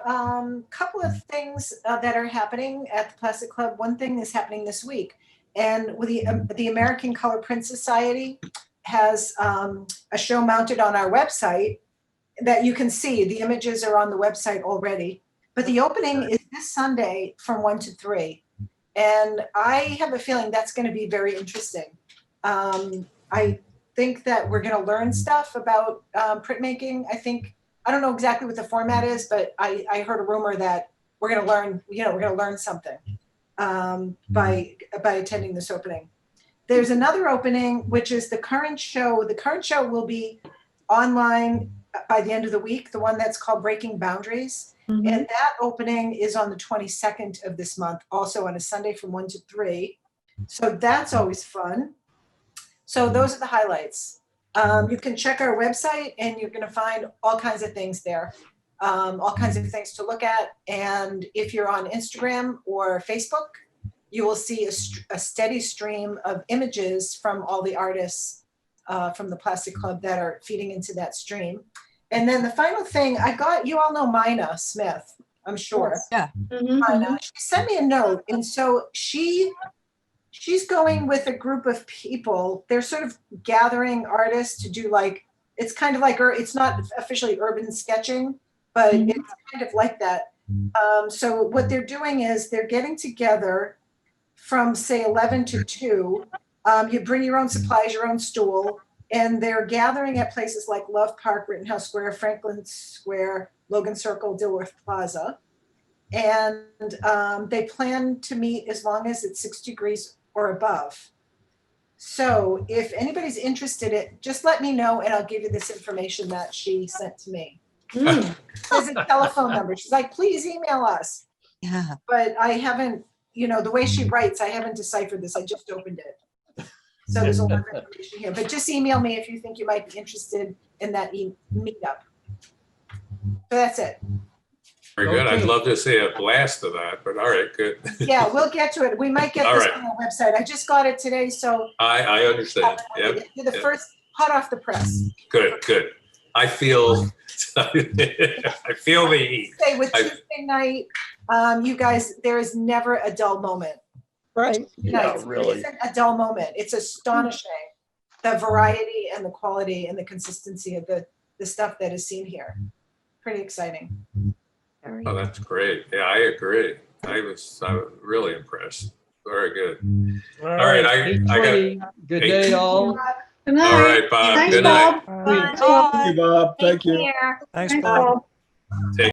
couple of things that are happening at the Plastic Club. One thing is happening this week, and with the American Color Print Society has a show mounted on our website that you can see. The images are on the website already, but the opening is this Sunday from 1 to 3, and I have a feeling that's going to be very interesting. I think that we're going to learn stuff about printmaking. I don't know exactly what the format is, but I heard a rumor that we're going to learn, we're going to learn something by attending this opening. There's another opening, which is the current show. The current show will be online by the end of the week, the one that's called Breaking Boundaries. And that opening is on the 22nd of this month, also on a Sunday from 1 to 3. So that's always fun. So those are the highlights. You can check our website and you're going to find all kinds of things there, all kinds of things to look at. And if you're on Instagram or Facebook, you will see a steady stream of images from all the artists from the Plastic Club that are feeding into that stream. And then the final thing, you all know Mina Smith, I'm sure. Yeah. Mina, she sent me a note. And so she's going with a group of people. They're sort of gathering artists to do it's kind of like, it's not officially urban sketching, but it's kind of like that. So what they're doing is they're getting together from say 11 to 2. You bring your own supplies, your own stool, and they're gathering at places like Love Park, Rittenhouse Square, Franklin Square, Logan Circle, Dilworth Plaza. And they plan to meet as long as it's 6 degrees or above. So if anybody's interested, just let me know and I'll give you this information that she sent to me. There's a telephone number. She's like, please email us. Yeah. But I haven't, the way she writes, I haven't deciphered this. I just opened it. So there's a lot of information here. But just email me if you think you might be interested in that meetup. So that's it. Very good. I'd love to see a blast of that, but all right, good. Yeah, we'll get to it. We might get All this right. on our website. I just got it today, so I understand. Yep. you're the Yep. first hot off the press. Good, good. I feel I feel the heat. Say with Tuesday night, you guys, there is never a dull moment. Right. Nights, there isn't a dull moment. It's astonishing, the variety and the quality and the consistency of the stuff that is seen here. Pretty exciting. Oh, that's great. Yeah, I agree. I was really impressed. Very good. All right, I got. 8:20. Good day, all. Good night. All right, Bob. Thanks, Good night. Bob. Thank you, Bob. Thank you. Take care. Thanks, Thanks, Bob. Bob. Take